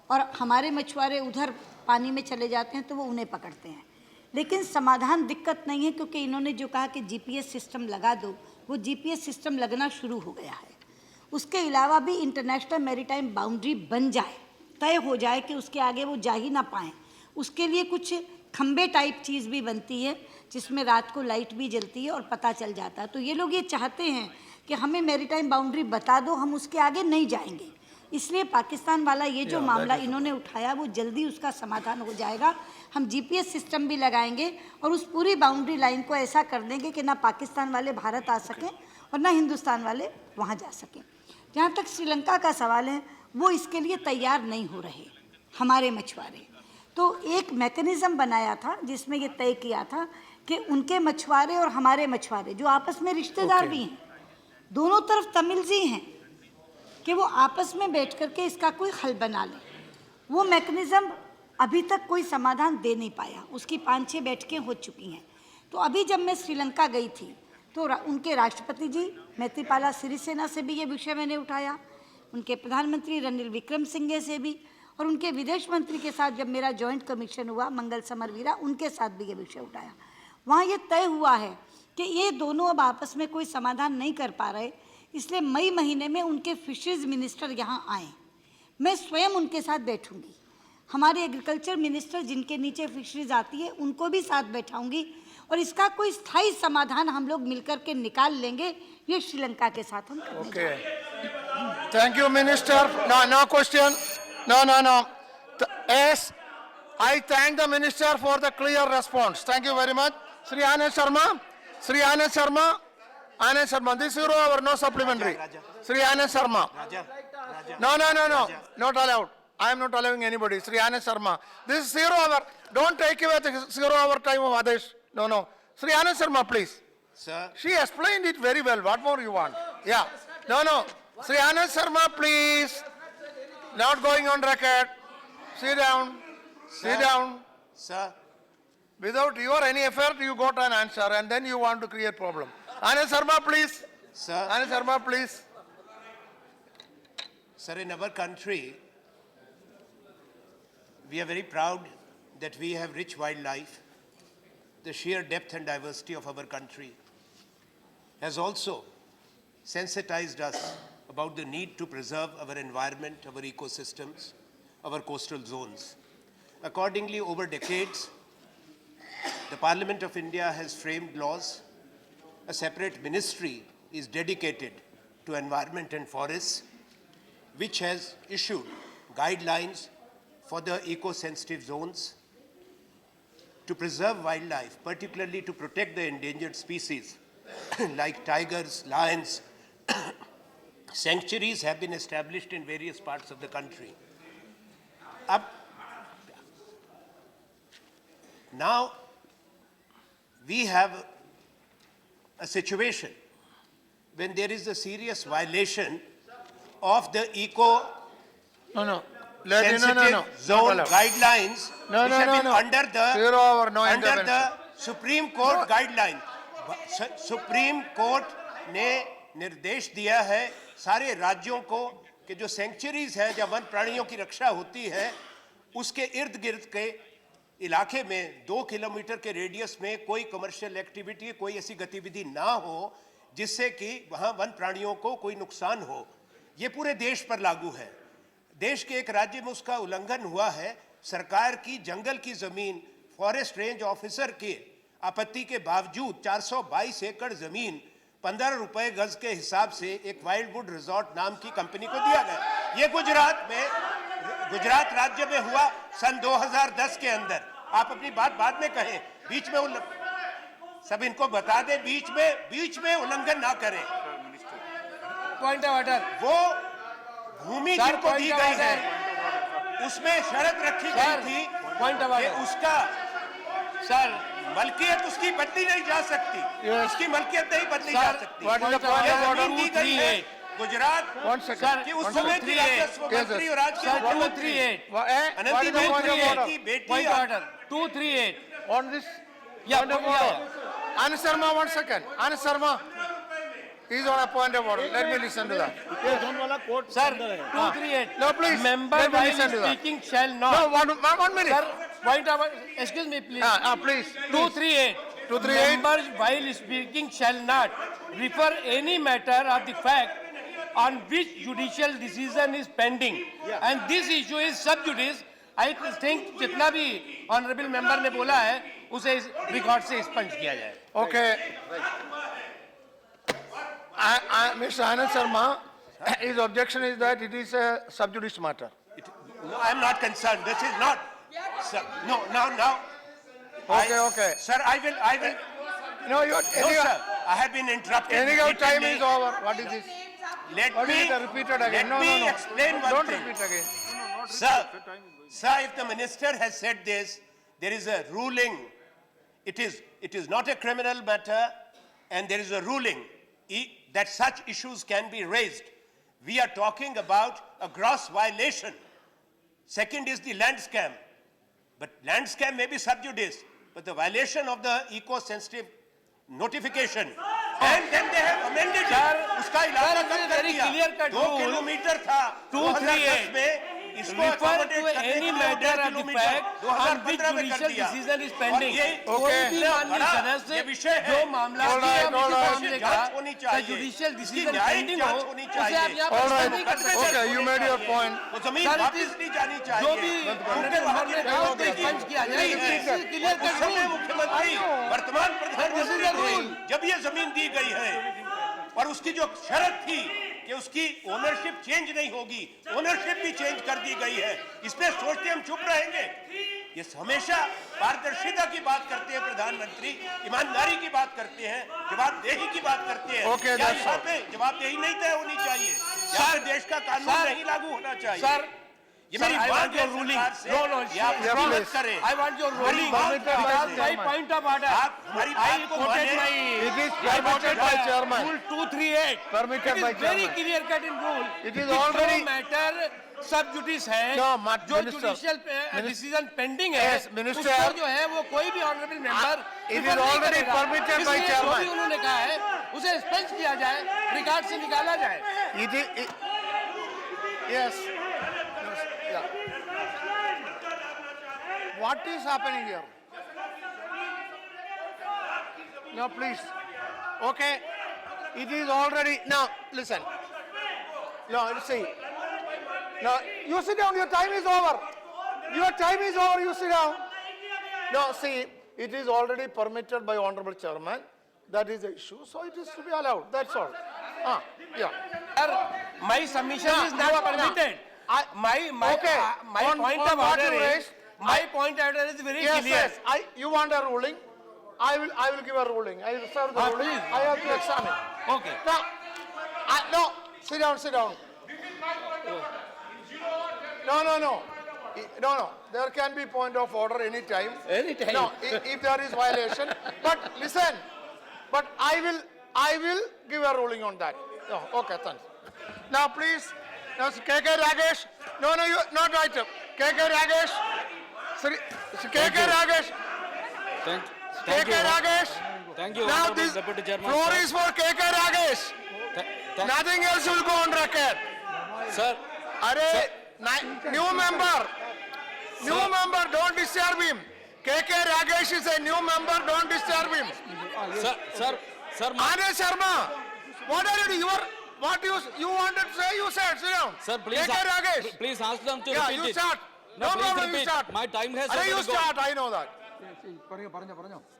और हमारे मछुआरे उधर पानी में चले जाते हैं तो वो उन्हें पकड़ते हैं। लेकिन समाधान दिक्कत नहीं है, क्योंकि इन्होंने जो कहा कि जीपीएस सिस्टम लगा दो, वो जीपीएस सिस्टम लगना शुरू हो गया है। उसके अलावा भी इंटरनेशनल मैरीटाइम बाउंड्री बन जाए, तय हो जाए कि उसके आगे वो जा ही ना पाएँ, उसके लिए कुछ खंबे टाइप चीज़ भी बनती है जिसमें रात को लाइट भी जलती है और पता चल जाता है। तो ये लोग ये चाहते हैं कि हमें मैरीटाइम बाउंड्री बता दो, हम उसके आगे नहीं जाएंगे। इसलिए पाकिस्तान वाला ये जो मामला इन्होंने उठाया वो जल्दी उसका समाधान हो जाएगा। हम जीपीएस सिस्टम भी लगाएंगे और उस पूरी बाउंड्री लाइन को ऐसा कर देंगे कि ना पाकिस्तान वाले भारत आ सकें और ना हिंदुस्तान वाले वहाँ जा सकें। जहाँ तक श्रीलंका का सवाल है, वो इसके लिए तैयार नहीं हो रहे हमारे मछुआरे। तो एक मैकेनिज़्म बनाया था जिसमें ये तय किया था कि उनके मछुआरे और हमारे मछुआरे जो आपस में रिश्तेदार भी हैं, दोनों तरफ तमिल्स ही हैं, कि वो आपस में बैठ कर के इसका कोई हल बना लें। वो मैकेनिज़्म अभी तक कोई समाधान दे नहीं पाया। उसकी 5-6 बैठकें हो चुकी हैं। तो अभी जब मैं श्रीलंका गई थी तो उनके राष्ट्रपति जी मैत्रीपाला सिरिसेना से भी ये विषय मैंने उठाया, उनके प्रधानमंत्री रनिल विक्रमसिंघे से भी, और उनके विदेश मंत्री के साथ जब मेरा जॉइंट कमीशन हुआ मंगल समरवीरा, उनके साथ भी ये विषय उठाया। वहाँ ये तय हुआ है कि ये दोनों अब आपस में कोई समाधान नहीं कर पा रहे, इसलिए मई महीने में उनके फिशरीज मिनिस्टर यहाँ आए। मैं स्वयं उनके साथ बैठूंगी। हमारे एग्रीकल्चर मिनिस्टर जिनके नीचे फिशरीज आती है उनको भी साथ बैठाऊंगी और इसका कोई स्थायी समाधान हम लोग मिलकर के निकाल लेंगे। ये श्रीलंका के साथ हम करने जा रहे हैं। Thank you, Minister. No question. No. Yes, I thank the Minister for the clear response. Thank you very much. Sri Anand Sharma. Anand Sharma, this is 0 hour, no supplementary. Sri Anand Sharma. No. Not allowed. I am not allowing anybody. Sri Anand Sharma. This is 0 hour. Don't take away the 0 hour time of others. No. Sri Anand Sharma, please. Sir. She explained it very well. What more you want? Yeah. No. Sri Anand Sharma, please. Not going on record. Sit down. Sit down. Sir. Without your any effort, you got an answer, and then you want to create problem. Anand Sharma, please. Sir. Anand Sharma, please. Sir, in our country, we are very proud that we have rich wildlife. The sheer depth and diversity of our country has also sensitized us about the need to preserve our environment, our ecosystems, our coastal zones. Accordingly, over decades, the Parliament of India has framed laws. A separate ministry is dedicated to environment and forests, which has issued guidelines for the eco-sensitive zones to preserve wildlife, particularly to protect the endangered species like tigers, lions. Sanctuaries have been established in various parts of the country. Now, we have a situation when there is a serious violation of the sensitive zone guidelines which have been under the Supreme Court guideline. Supreme Court ने निर्देश दिया है सारे राज्यों को कि जो centuries हैं जहाँ वन प्राणियों की रक्षा होती है उसके इर्द गिर्द के इलाके में 2 किलोमीटर के रेडियस में कोई कमर्शियल एक्टिविटी, कोई ऐसी गतिविधि ना हो जिससे कि वहाँ वन प्राणियों को कोई नुकसान हो। ये पूरे देश पर लागू है। देश के एक राज्य में उसका उल्लंघन हुआ है। सरकार की जंगल की जमीन फॉरेस्ट रेंज ऑफिसर के आपत्ति के बावजूद 422 एकड़ जमीन 15 रुपए गज के हिसाब से एक वाइल्डवुड रिजॉर्ट नाम की कंपनी को दिया गया। ये गुजरात राज्य में हुआ सन 2010 के अंदर। आप अपनी बात बाद में कहें, बीच में सब इनको बता दें, बीच में उल्लंघन ना करें। Point of order. वो भूमि जिनको दी गई है उसमें शर्त रखी गई थी कि उसका मलकियत उसकी बदली नहीं जा सकती, उसकी मलकियत नहीं बदली जा सकती। what is the point of order? जमीन दी गई है गुजरात One second. कि उस समय की राजस्व मंत्री और आज के मुख्यमंत्री अनंती बेन की बेटी Point of order. 238. On this point of order. Anand Sharma, 1 second. Anand Sharma. He's on a point of order. Let me listen to that. Sir, 238. No, please. Member Let me while listen to that. speaking shall not. No, one minute. Sir, point of order. Excuse me, please. Please. 238. 238. Members while speaking shall not refer any matter of the fact on which judicial decision is pending. And this issue is sub judice. I think जितना भी honorable member ने बोला है उसे इस record से expunge किया जाए. Okay. Mr. Anand Sharma, his objection is that it is a sub judice matter. No, I am not concerned. This is not. Sir, no, now. Okay. Sir, I will. No, No, sir. I have been interrupted. Anyhow, time repeatedly. is over. What is this? Let What me is it repeated again? Let me explain one Don't thing. repeat again. Sir, if the minister has said this, there is a ruling. It is not a criminal matter, and there is a ruling that such issues can be raised. We are talking about a gross violation. Second is the land scam. But land scam may be sub judice, but the violation of the eco-sensitive notification. And then they have amended it. उसका इलाका कम कर दिया. 2 kilometre था 2010 में. Refer to any matter of the fact on which judicial decision is pending. कोई भी माननीय सदस्य जो मामला मामले का judicial decision pending हो उसे आप यहाँ पर नहीं कर सकते. Okay, you made your point. जमीन वापस नहीं जानी चाहिए. जो भी हमने कहा उसको एक्सपंज किया जाए. क्लियर उस समय मुख्यमंत्री वर्तमान प्रधानमंत्री थे जब ये जमीन दी गई है और उसकी जो शर्त थी कि उसकी ओनरशिप चेंज नहीं होगी, ओनरशिप भी चेंज कर दी गई है. इसमें सोचते हम चुप रहेंगे? ये हमेशा पारदर्शिता की बात करते हैं प्रधानमंत्री, ईमानदारी की बात करते हैं, जवाबदेही की बात करते हैं. Okay, क्या that's यहाँ all. पे जवाबदेही नहीं तय होनी चाहिए? यहाँ देश का कानून नहीं लागू होना चाहिए? Sir, ये मेरी I बात want your है ruling. सरकार से. No, ये आप yes, मत please. करें. I want your ruling. Because My point of order. आप हमारी I बात को quoted माने. my. It is permitted by chairman. Rule 238. Permitted by It is very chairman. clear cut in rule. It is कि already- जो matter sub judice है, No, जो Minister. judicial decision pending है, Yes, Minister. उस पर जो है वो कोई भी honorable member It refer is नहीं already करेगा. permitted by इसलिए chairman. जो भी उन्होंने कहा है उसे एक्सपंज किया जाए, रिकॉर्ड से निकाला जाए. Yes. Yeah. What is happening here? No, please. Okay. It is already. Now, listen. No, see. No, you sit down. Your time is over. Your time is over. You sit down. No, see. It is already permitted by Honorable Chairman. That is the issue. So it is to be allowed. That's all. Yeah. Sir, my submission is not permitted. My On point of what order you is raised, point of order is very Yes, clear. yes. You want a ruling? I will give a ruling. I will serve the ruling. please. I have to examine. Okay. Now, no. Sit down. No. There can be point of order any time. Anytime. No, if there is violation. But listen. But I will give a ruling on that. No, okay, thanks. Now, please. Now, KK Ragesh. No, you not right. KK Ragesh. KK Ragesh. KK Ragesh. Thank you, Now Honorable this Deputy Chairman. floor sir. is for KK Ragesh. Nothing else will go on record. Sir, New member. New member, don't disturb him. KK Ragesh is a new member, don't disturb him. sir, Anand Sharma, what are you doing? What you wanted to say, you said. Sit down. sir, please, KK Ragesh. please ask them to Yeah, repeat you it. start. No, No please problem, you repeat. start. My time has You already start, gone. I know that.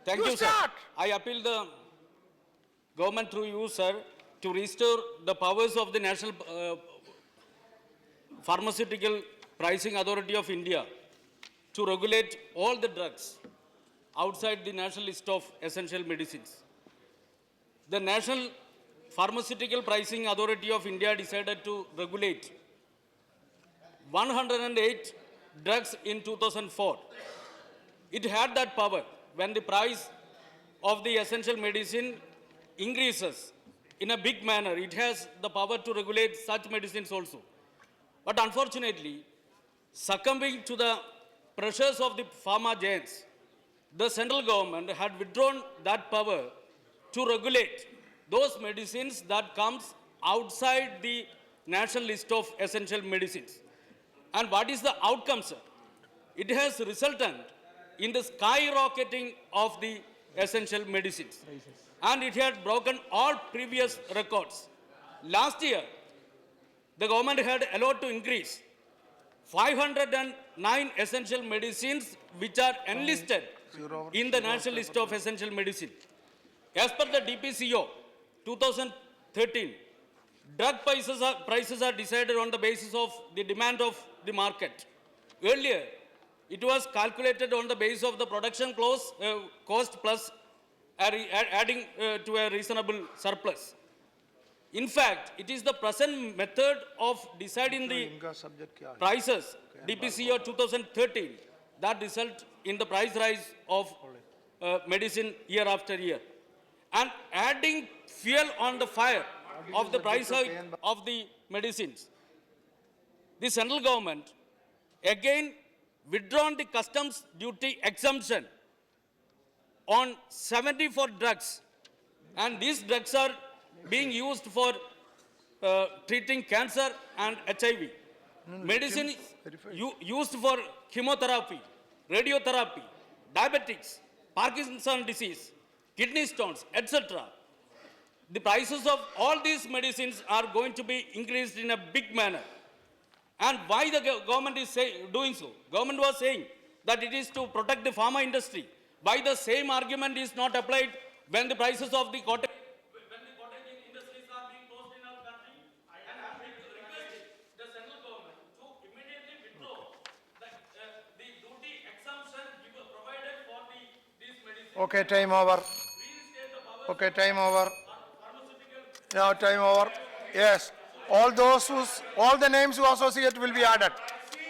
Thank You you, sir. start. I appeal the government through you, sir, to restore the powers of the National Pharmaceutical Pricing Authority of India to regulate all the drugs outside the national list of essential medicines. The National Pharmaceutical Pricing Authority of India decided to regulate 108 drugs in 2004. It had that power when the price of the essential medicine increases in a big manner, it has the power to regulate such medicines also. But unfortunately, succumbing to the pressures of the pharma giants, the central government had withdrawn that power to regulate those medicines that comes outside the national list of essential medicines. And what is the outcome, sir? It has resulted in the skyrocketing of the essential medicines. And it had broken all previous records. Last year, the government had allowed to increase 509 essential medicines which are enlisted in the national list of essential medicine. As per the DPCO 2013, drug prices are decided on the basis of the demand of the market. Earlier, it was calculated on the basis of the production cost plus adding to a reasonable surplus. In fact, it is the present method of deciding the prices, DPCO 2013, that result in the price rise of medicine year after year. And adding fuel on the fire of the price of the medicines. The central government again withdrawn the customs duty exemption on 74 drugs, and these drugs are being used for treating cancer and HIV. Medicine used for chemotherapy, radiotherapy, diabetics, Parkinson's disease, kidney stones, etc. The prices of all these medicines are going to be increased in a big manner. And why the government is doing so? Government was saying that it is to protect the pharma industry. Why the same argument is not applied when the prices of the cottage industries are being closed in our country? And I have requested the central government to immediately withdraw the duty exemption provided for these medicines. Okay, time over. Okay, time over. Now time over. Yes. All the names who associate will be added.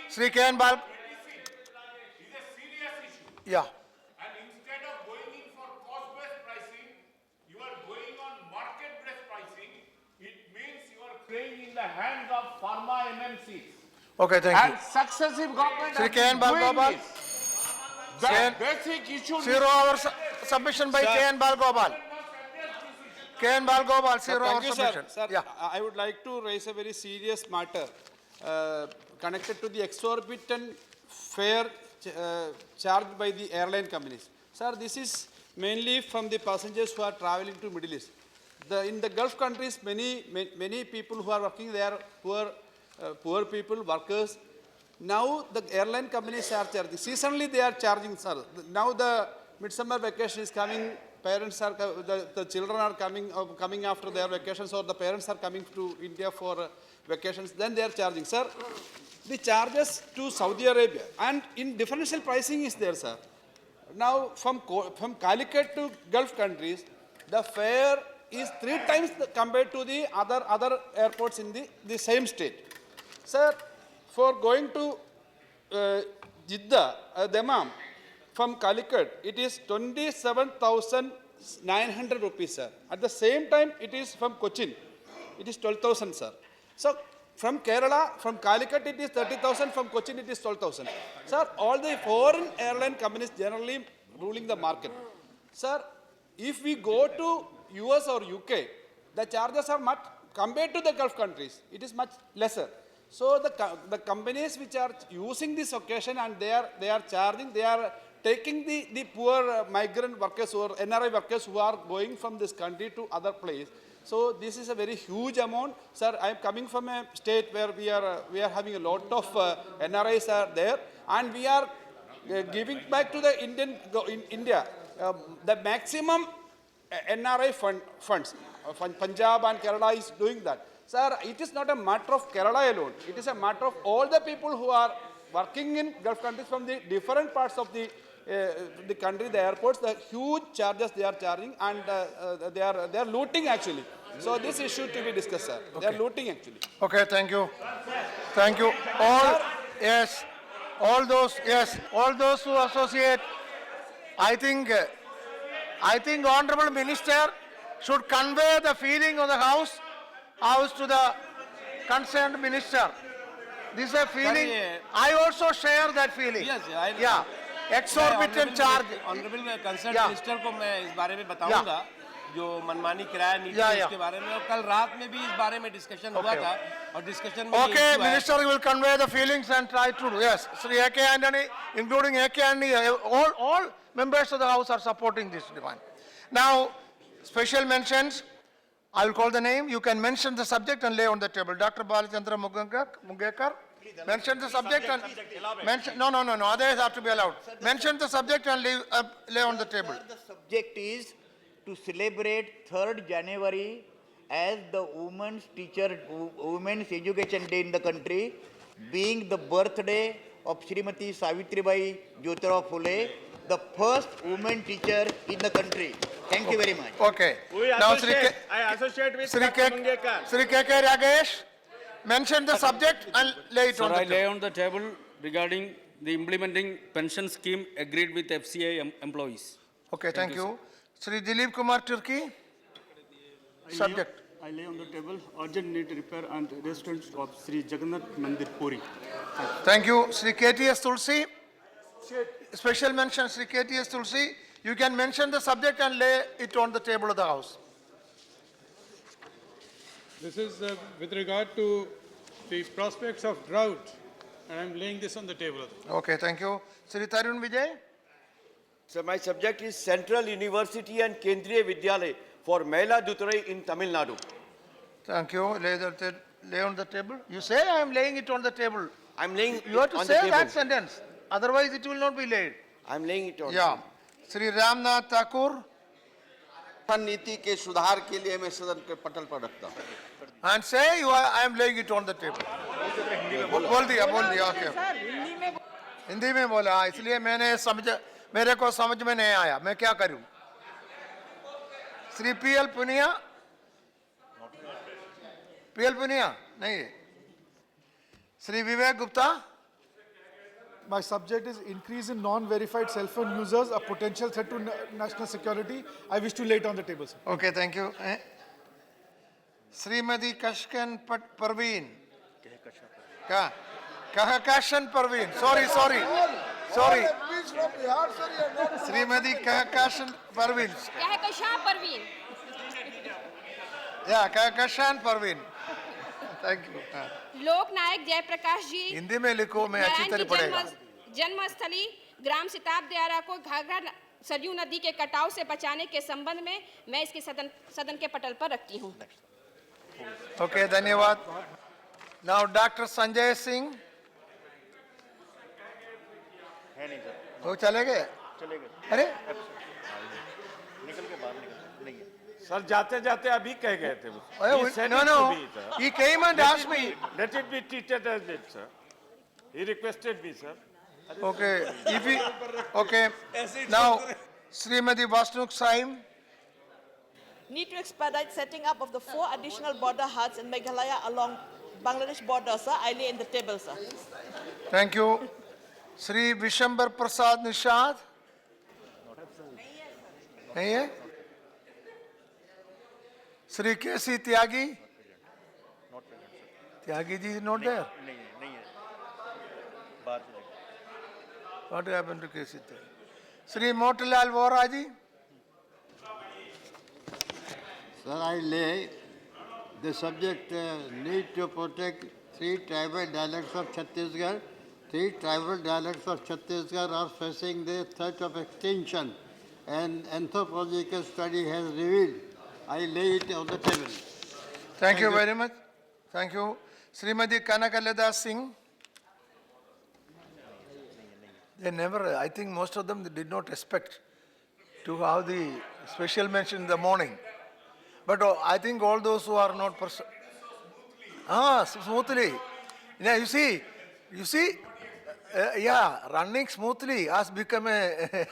Sri K.N. Bal. Yeah. And instead of going in for cost-based pricing, you are going on market-based pricing. It means you are playing in the hands of pharma MNCs. Okay, thank you. And successive governments Sri have K.N. been doing Balgobal. this. The basic issue. 0 hour submission by K.N. Balgobal. K.N. Balgobal, 0 hour Thank you, submission. sir. Yeah. I would like to raise a very serious matter connected to the exorbitant fare charged by the airline companies. Sir, this is mainly from the passengers who are traveling to Middle East. In the Gulf countries, many people who are working there, poor people, workers. Now the airline companies are charging. Seasonally they are charging, sir. Now the midsummer vacation is coming. Parents are, the children are coming after their vacations, or the parents are coming to India for vacations, then they are charging. Sir, the charges to Saudi Arabia and in differential pricing is there, sir. Now from Calicut to Gulf countries, the fare is 3 times compared to the other airports in the same state. Sir, for going to Jeddah, Dammam, from Calicut, it is 27,900 rupees, sir. At the same time, it is from Cochin. It is 12,000, sir. So, from Kerala, from Calicut, it is 30,000. From Cochin, it is 12,000. Sir, all the foreign airline companies generally ruling the market. Sir, if we go to US or UK, the charges are much, compared to the Gulf countries, it is much lesser. So, the companies which are using this occasion and they are charging, they are taking the poor migrant workers or NRI workers who are going from this country to other place. So this is a very huge amount. Sir, I am coming from a state where we are having a lot of NRIs are there, and we are giving back to the India the maximum NRI funds. Punjab and Kerala is doing that. Sir, it is not a matter of Kerala alone. It is a matter of all the people who are working in Gulf countries from the different parts of the country, the airports, the huge charges they are charging, and they are looting actually. So this issue to be discussed, sir. Okay. They are looting actually. Okay, thank you. Thank you. All those who associate I think Honorable Minister should convey the feeling of the House to the concerned minister. This is a feeling. I also share that feeling. Yes, yeah. Exorbitant charge. Honourable concern Yeah. Minister को मैं इस बारे में बताऊंगा जो मनमानी किराया नीति है इसके बारे में, और कल रात में भी इस बारे में डिस्कशन हुआ था और डिस्कशन में Okay, Minister will convey the feelings and try to do. Yes, Sri A.K. Antony, including A.K. Antony, all members of the House are supporting this demand. Now, special mentions. I will call the name. You can mention the subject and lay on the table. Dr. Balachandra Mungekar, mention the subject and mention. No. Others have to be allowed. Mention the subject and lay on the table. The subject is to celebrate 3rd January as the Women's Education Day in the country, being the birthday of Srimati Savitribai Jyotirao Phule, the first woman teacher in the country. Thank you very much. Okay. Now, I associate with Sri Dr. Mungekar. K.K. Ragesh, mention the subject and lay it Sir, on the I table. lay on the table regarding the implementing pension scheme agreed with FCI employees. Okay, thank you. Sri Dilip Kumar Turki, subject. I lay on the table urgent need repair and restaurants of Sri Jagannath Mandir Puri. Thank you. Sri KTS Tulsi, special mention Sri KTS Tulsi. You can mention the subject and lay it on the table of the House. This is with regard to the prospects of drought, and I'm laying this on the table. Okay, thank you. Sri Tarun Vijay. So my subject is Central University and Kendriya Vidyalaya for Mailaduturai in Tamil Nadu. Thank you. Lay on the table. You say I am laying it on the table. I'm laying You have to on say the table. that sentence. Otherwise, it will not be laid. I'm laying it on. Yeah. Sri Ramnath Thakur. नीति के सुधार के लिए मैं सदन के पटल पर रखता हूँ. And say I am laying it on the table. बोल दिया okay. हिंदी में बोला इसलिए मेरे को समझ में नहीं आया मैं क्या करूं. श्री PL पुनिया नहीं है. Shri Vivek Gupta. My subject is increase in non-verified cell phone users, a potential threat to national security. I wish to lay it on the table, sir. Okay, thank you. Srimati Kashkan Parveen. Kahakashan Parveen. Sorry. Srimati Kahakashan Parveen. Kahakashan Parveen. Yeah, Kahakashan Parveen. Thank you. लोक नायक जयप्रकाश जी हिंदी में लिखो मैं अच्छी तरह पढ़ेगा. जन्मस्थली ग्राम सिताब दियारा को घाघरा सरयू नदी के कटाव से बचाने के संबंध में मैं इसके सदन के पटल पर रखती हूँ. Okay, धन्यवाद. Now Dr. Sanjay Singh. वो चले गए. अरे सर जाते जाते अभी कह गए थे वो. No. He came and asked me. Let it be treated as it, sir. He requested me, sir. Okay. Okay. Now, Srimati Vasnuk Saim. Need to expedite setting up of the 4 additional border huts in Meghalaya along Bangladesh border, sir. I lay in the table, sir. Thank you. Sri Vishambar Prasad Nishad. नहीं है. Sri K.C. Tyagi. Tyagi ji is not there. What happened to K.C. Tyagi? Sri Motilal Vora ji. Sir, I lay the subject need to protect 3 tribal dialects of Chhattisgarh. 3 tribal dialects of Chhattisgarh are facing the threat of extinction, and anthropological study has revealed. I lay it on the table. Thank you very much. Thank you. Srimati Kanakalada Singh. They never, I think most of them did not expect to have the special mention in the morning. But I think all those who are not smoothly. Yeah, you see, running smoothly has become a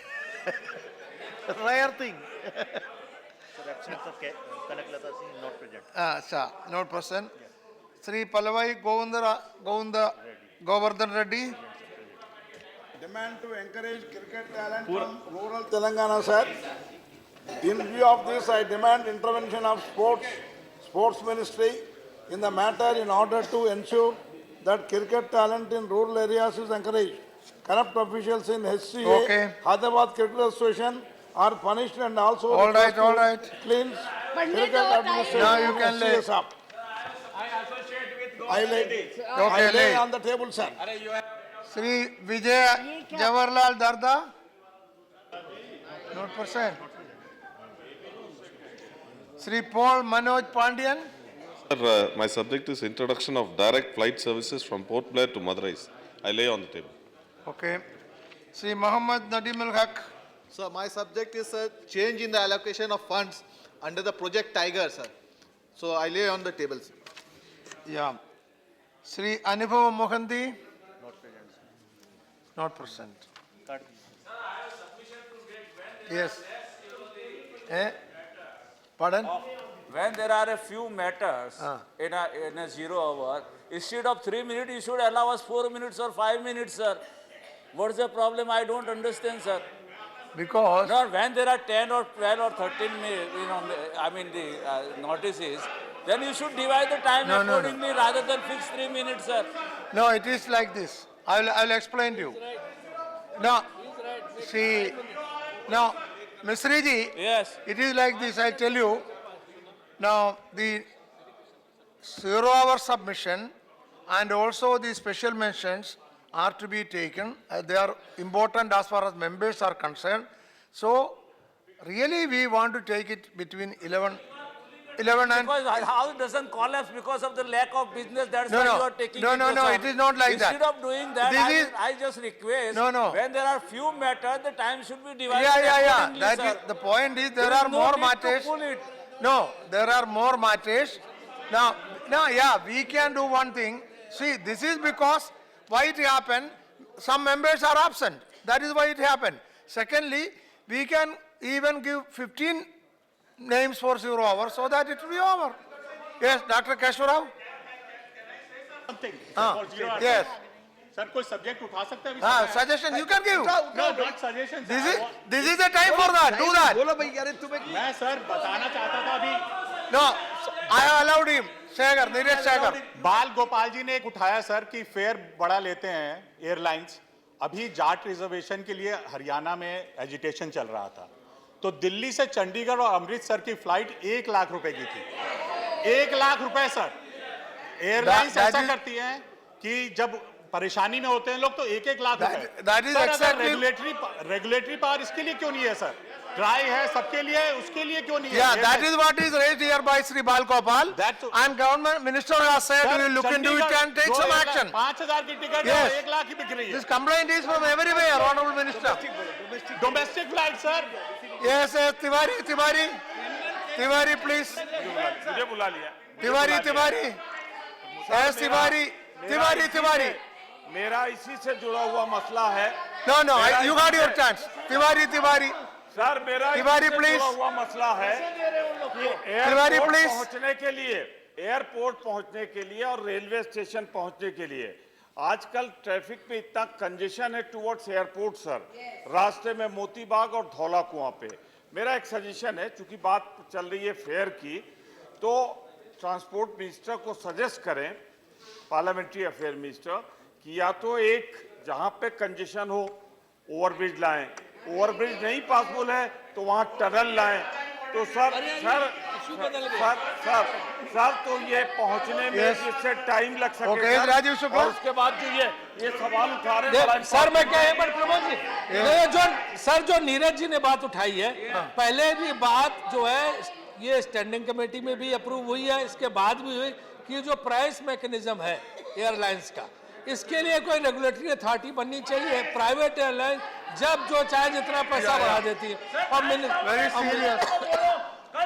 rare thing. Absence of Kanakalata Singh not present. Not present. Sri Palavai Govardhan Reddy. Demand to encourage cricket talent from rural Telangana, sir. In view of this, I demand intervention of sports ministry in the matter in order to ensure that cricket talent in rural areas is encouraged. Corrupt officials in HCA, Okay. Hyderabad Cricket Association are punished and also All right, request to all right. cleanse Pandit, cricket your time. administration Now you and can lay. HCS up. I Okay, lay lay. on the table, sir. Sri Vijay Jawaharlal Darda. Note percent. Sri Paul Manoj Pandian. Sir, my subject is introduction of direct flight services from Port Blair to Madurai. I lay on the table. Okay. Sri Muhammad Nadim ul Haq. Sir, my subject is change in the allocation of funds under the Project Tiger, sir. So I lay on the table, sir. Yeah. Sri Anubhav Mohanty. Not present. Yes. Pardon? When there are a few matters in a 0 hour, instead of 3 minutes, you should allow us 4 minutes or 5 minutes, sir. What's the problem? I don't understand, sir. Because No, when there are 10 or 12 or 13, the notices, then you should divide the time No, no, no. accordingly rather than fix 3 minutes, sir. no, it is like this. I'll explain to you. No, see, now, Misri ji, Yes. it is like this, I tell you. Now, the 0 hour submission and also the special mentions are to be taken. They are important as far as members are concerned. So, really we want to take it between 11 and... Because house doesn't collapse because of the lack of business, that's No, why no. you are taking No, it no, to no, some- it is not like that. Instead of doing that, This is- I just request, No, no. when there are few matters, the time should be divided Yeah. accordingly, That sir. is, the point is there There is are no more need to matters. pull it. No, there are more matters. Now, yeah, we can do one thing. See, this is because why it happened, some members are absent. That is why it happened. Secondly, we can even give 15 names for 0 hours so that it will be over. Yes, Dr. Keshwarao? Yes. Sir कोई subject उठा सकते हैं Ah, suggestion you can give. No not suggestion This is the time for that. Do that. बोलो भाई यार तुम्हें मैं sir बताना चाहता था अभी No, I have allowed him. Shekhar, Niresh Shekhar. बाल गोपाल जी ने एक उठाया सर कि फेयर बड़ा लेते हैं एयरलाइंस अभी जाट रिजर्वेशन के लिए हरियाणा में एजिटेशन चल रहा था तो दिल्ली से चंडीगढ़ और अमृतसर की फ्लाइट 1 लाख रुपए की थी 1 लाख रुपए सर एयरलाइंस That ऐसा is- करती हैं कि जब परेशानी में होते हैं लोग तो 1-1 लाख रुपए that is सर, अगर exactly- रेगुलेटरी पावर इसके लिए क्यों नहीं है सर ट्राई है सबके लिए उसके लिए क्यों नहीं है Yeah, that is what is raised here by Sri Bal Gopal. And government minister has said we will look into it and take some action. 5,000 की टिकट Yes. है 1 लाख की बिक रही है This complaint is from everywhere, Honorable Minister. Domestic flight sir Yes, Tiwari, please. मुझे बुला लिया Tiwari. Yes, Tiwari. मेरा इसी से जुड़ा हुआ मसला है No, मेरा you इसी got your से- chance. Tiwari. सर मेरा तिवारी, इसी से please. जुड़ा हुआ मसला है कि तिवारी, एयरपोर्ट please. पहुंचने के लिए एयरपोर्ट पहुंचने के लिए और रेलवे स्टेशन पहुंचने के लिए आजकल ट्रैफिक में इतना कंजेशन है टुवर्ड्स एयरपोर्ट सर रास्ते में मोती बाग और धौला कुआं पे मेरा एक सजेशन है चूंकि बात चल रही है फेयर की तो ट्रांसपोर्ट मिनिस्टर को सजेस्ट करें पार्लियामेंट्री अफेयर मिनिस्टर कि या तो एक जहां पे कंजेशन हो ओवरब्रिज लाएं ओवरब्रिज नहीं पॉसिबल है तो वहां टनल लाएं तो सर तो ये पहुंचने में Yes. जिससे टाइम लग सके Okay, सर, राजीव शुक्ला। और उसके बाद जो ये सवाल उठा रहे हैं बड़ा सर मैं क्या important एक मिनट प्रमोद जी जो नीरज जी ने बात उठाई है पहले भी बात जो है ये स्टैंडिंग कमेटी में भी अप्रूव हुई है इसके बाद भी हुई कि जो प्राइस मैकेनिज्म है एयरलाइंस का इसके लिए कोई रेगुलेटरी अथॉरिटी बननी चाहिए प्राइवेट एयरलाइन जब जो चाहे जितना पैसा बढ़ा देती है और मिनिस्टर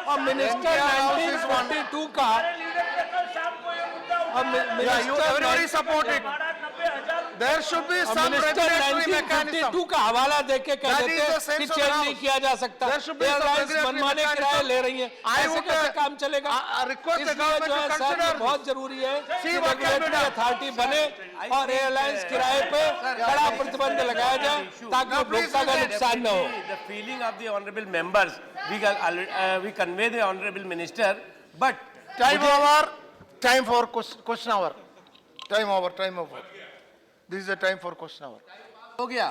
1942 का Everybody support it. There should be some regulatory mechanism. 1952 का हवाला देके कह That देते is the हैं sense कि of चेंज the नहीं House. किया जा सकता। There should be some airlines regulatory मनमाने mechanism. किराए ले रही हैं, I ऐसे would, कैसे काम चलेगा? request the इसलिए government जो to है सर consider ये this. बहुत जरूरी है See कि what can be regulatory done. Authority बने और एयरलाइंस किराए पे कड़ा प्रतिबंध लगाया जाए ताकि उपभोक्ता का नुकसान न हो। The feeling of the honorable members, we convey the honorable minister, but Time over. Time for question hour. Time over. Time over. This is the time for question hour. हो गया।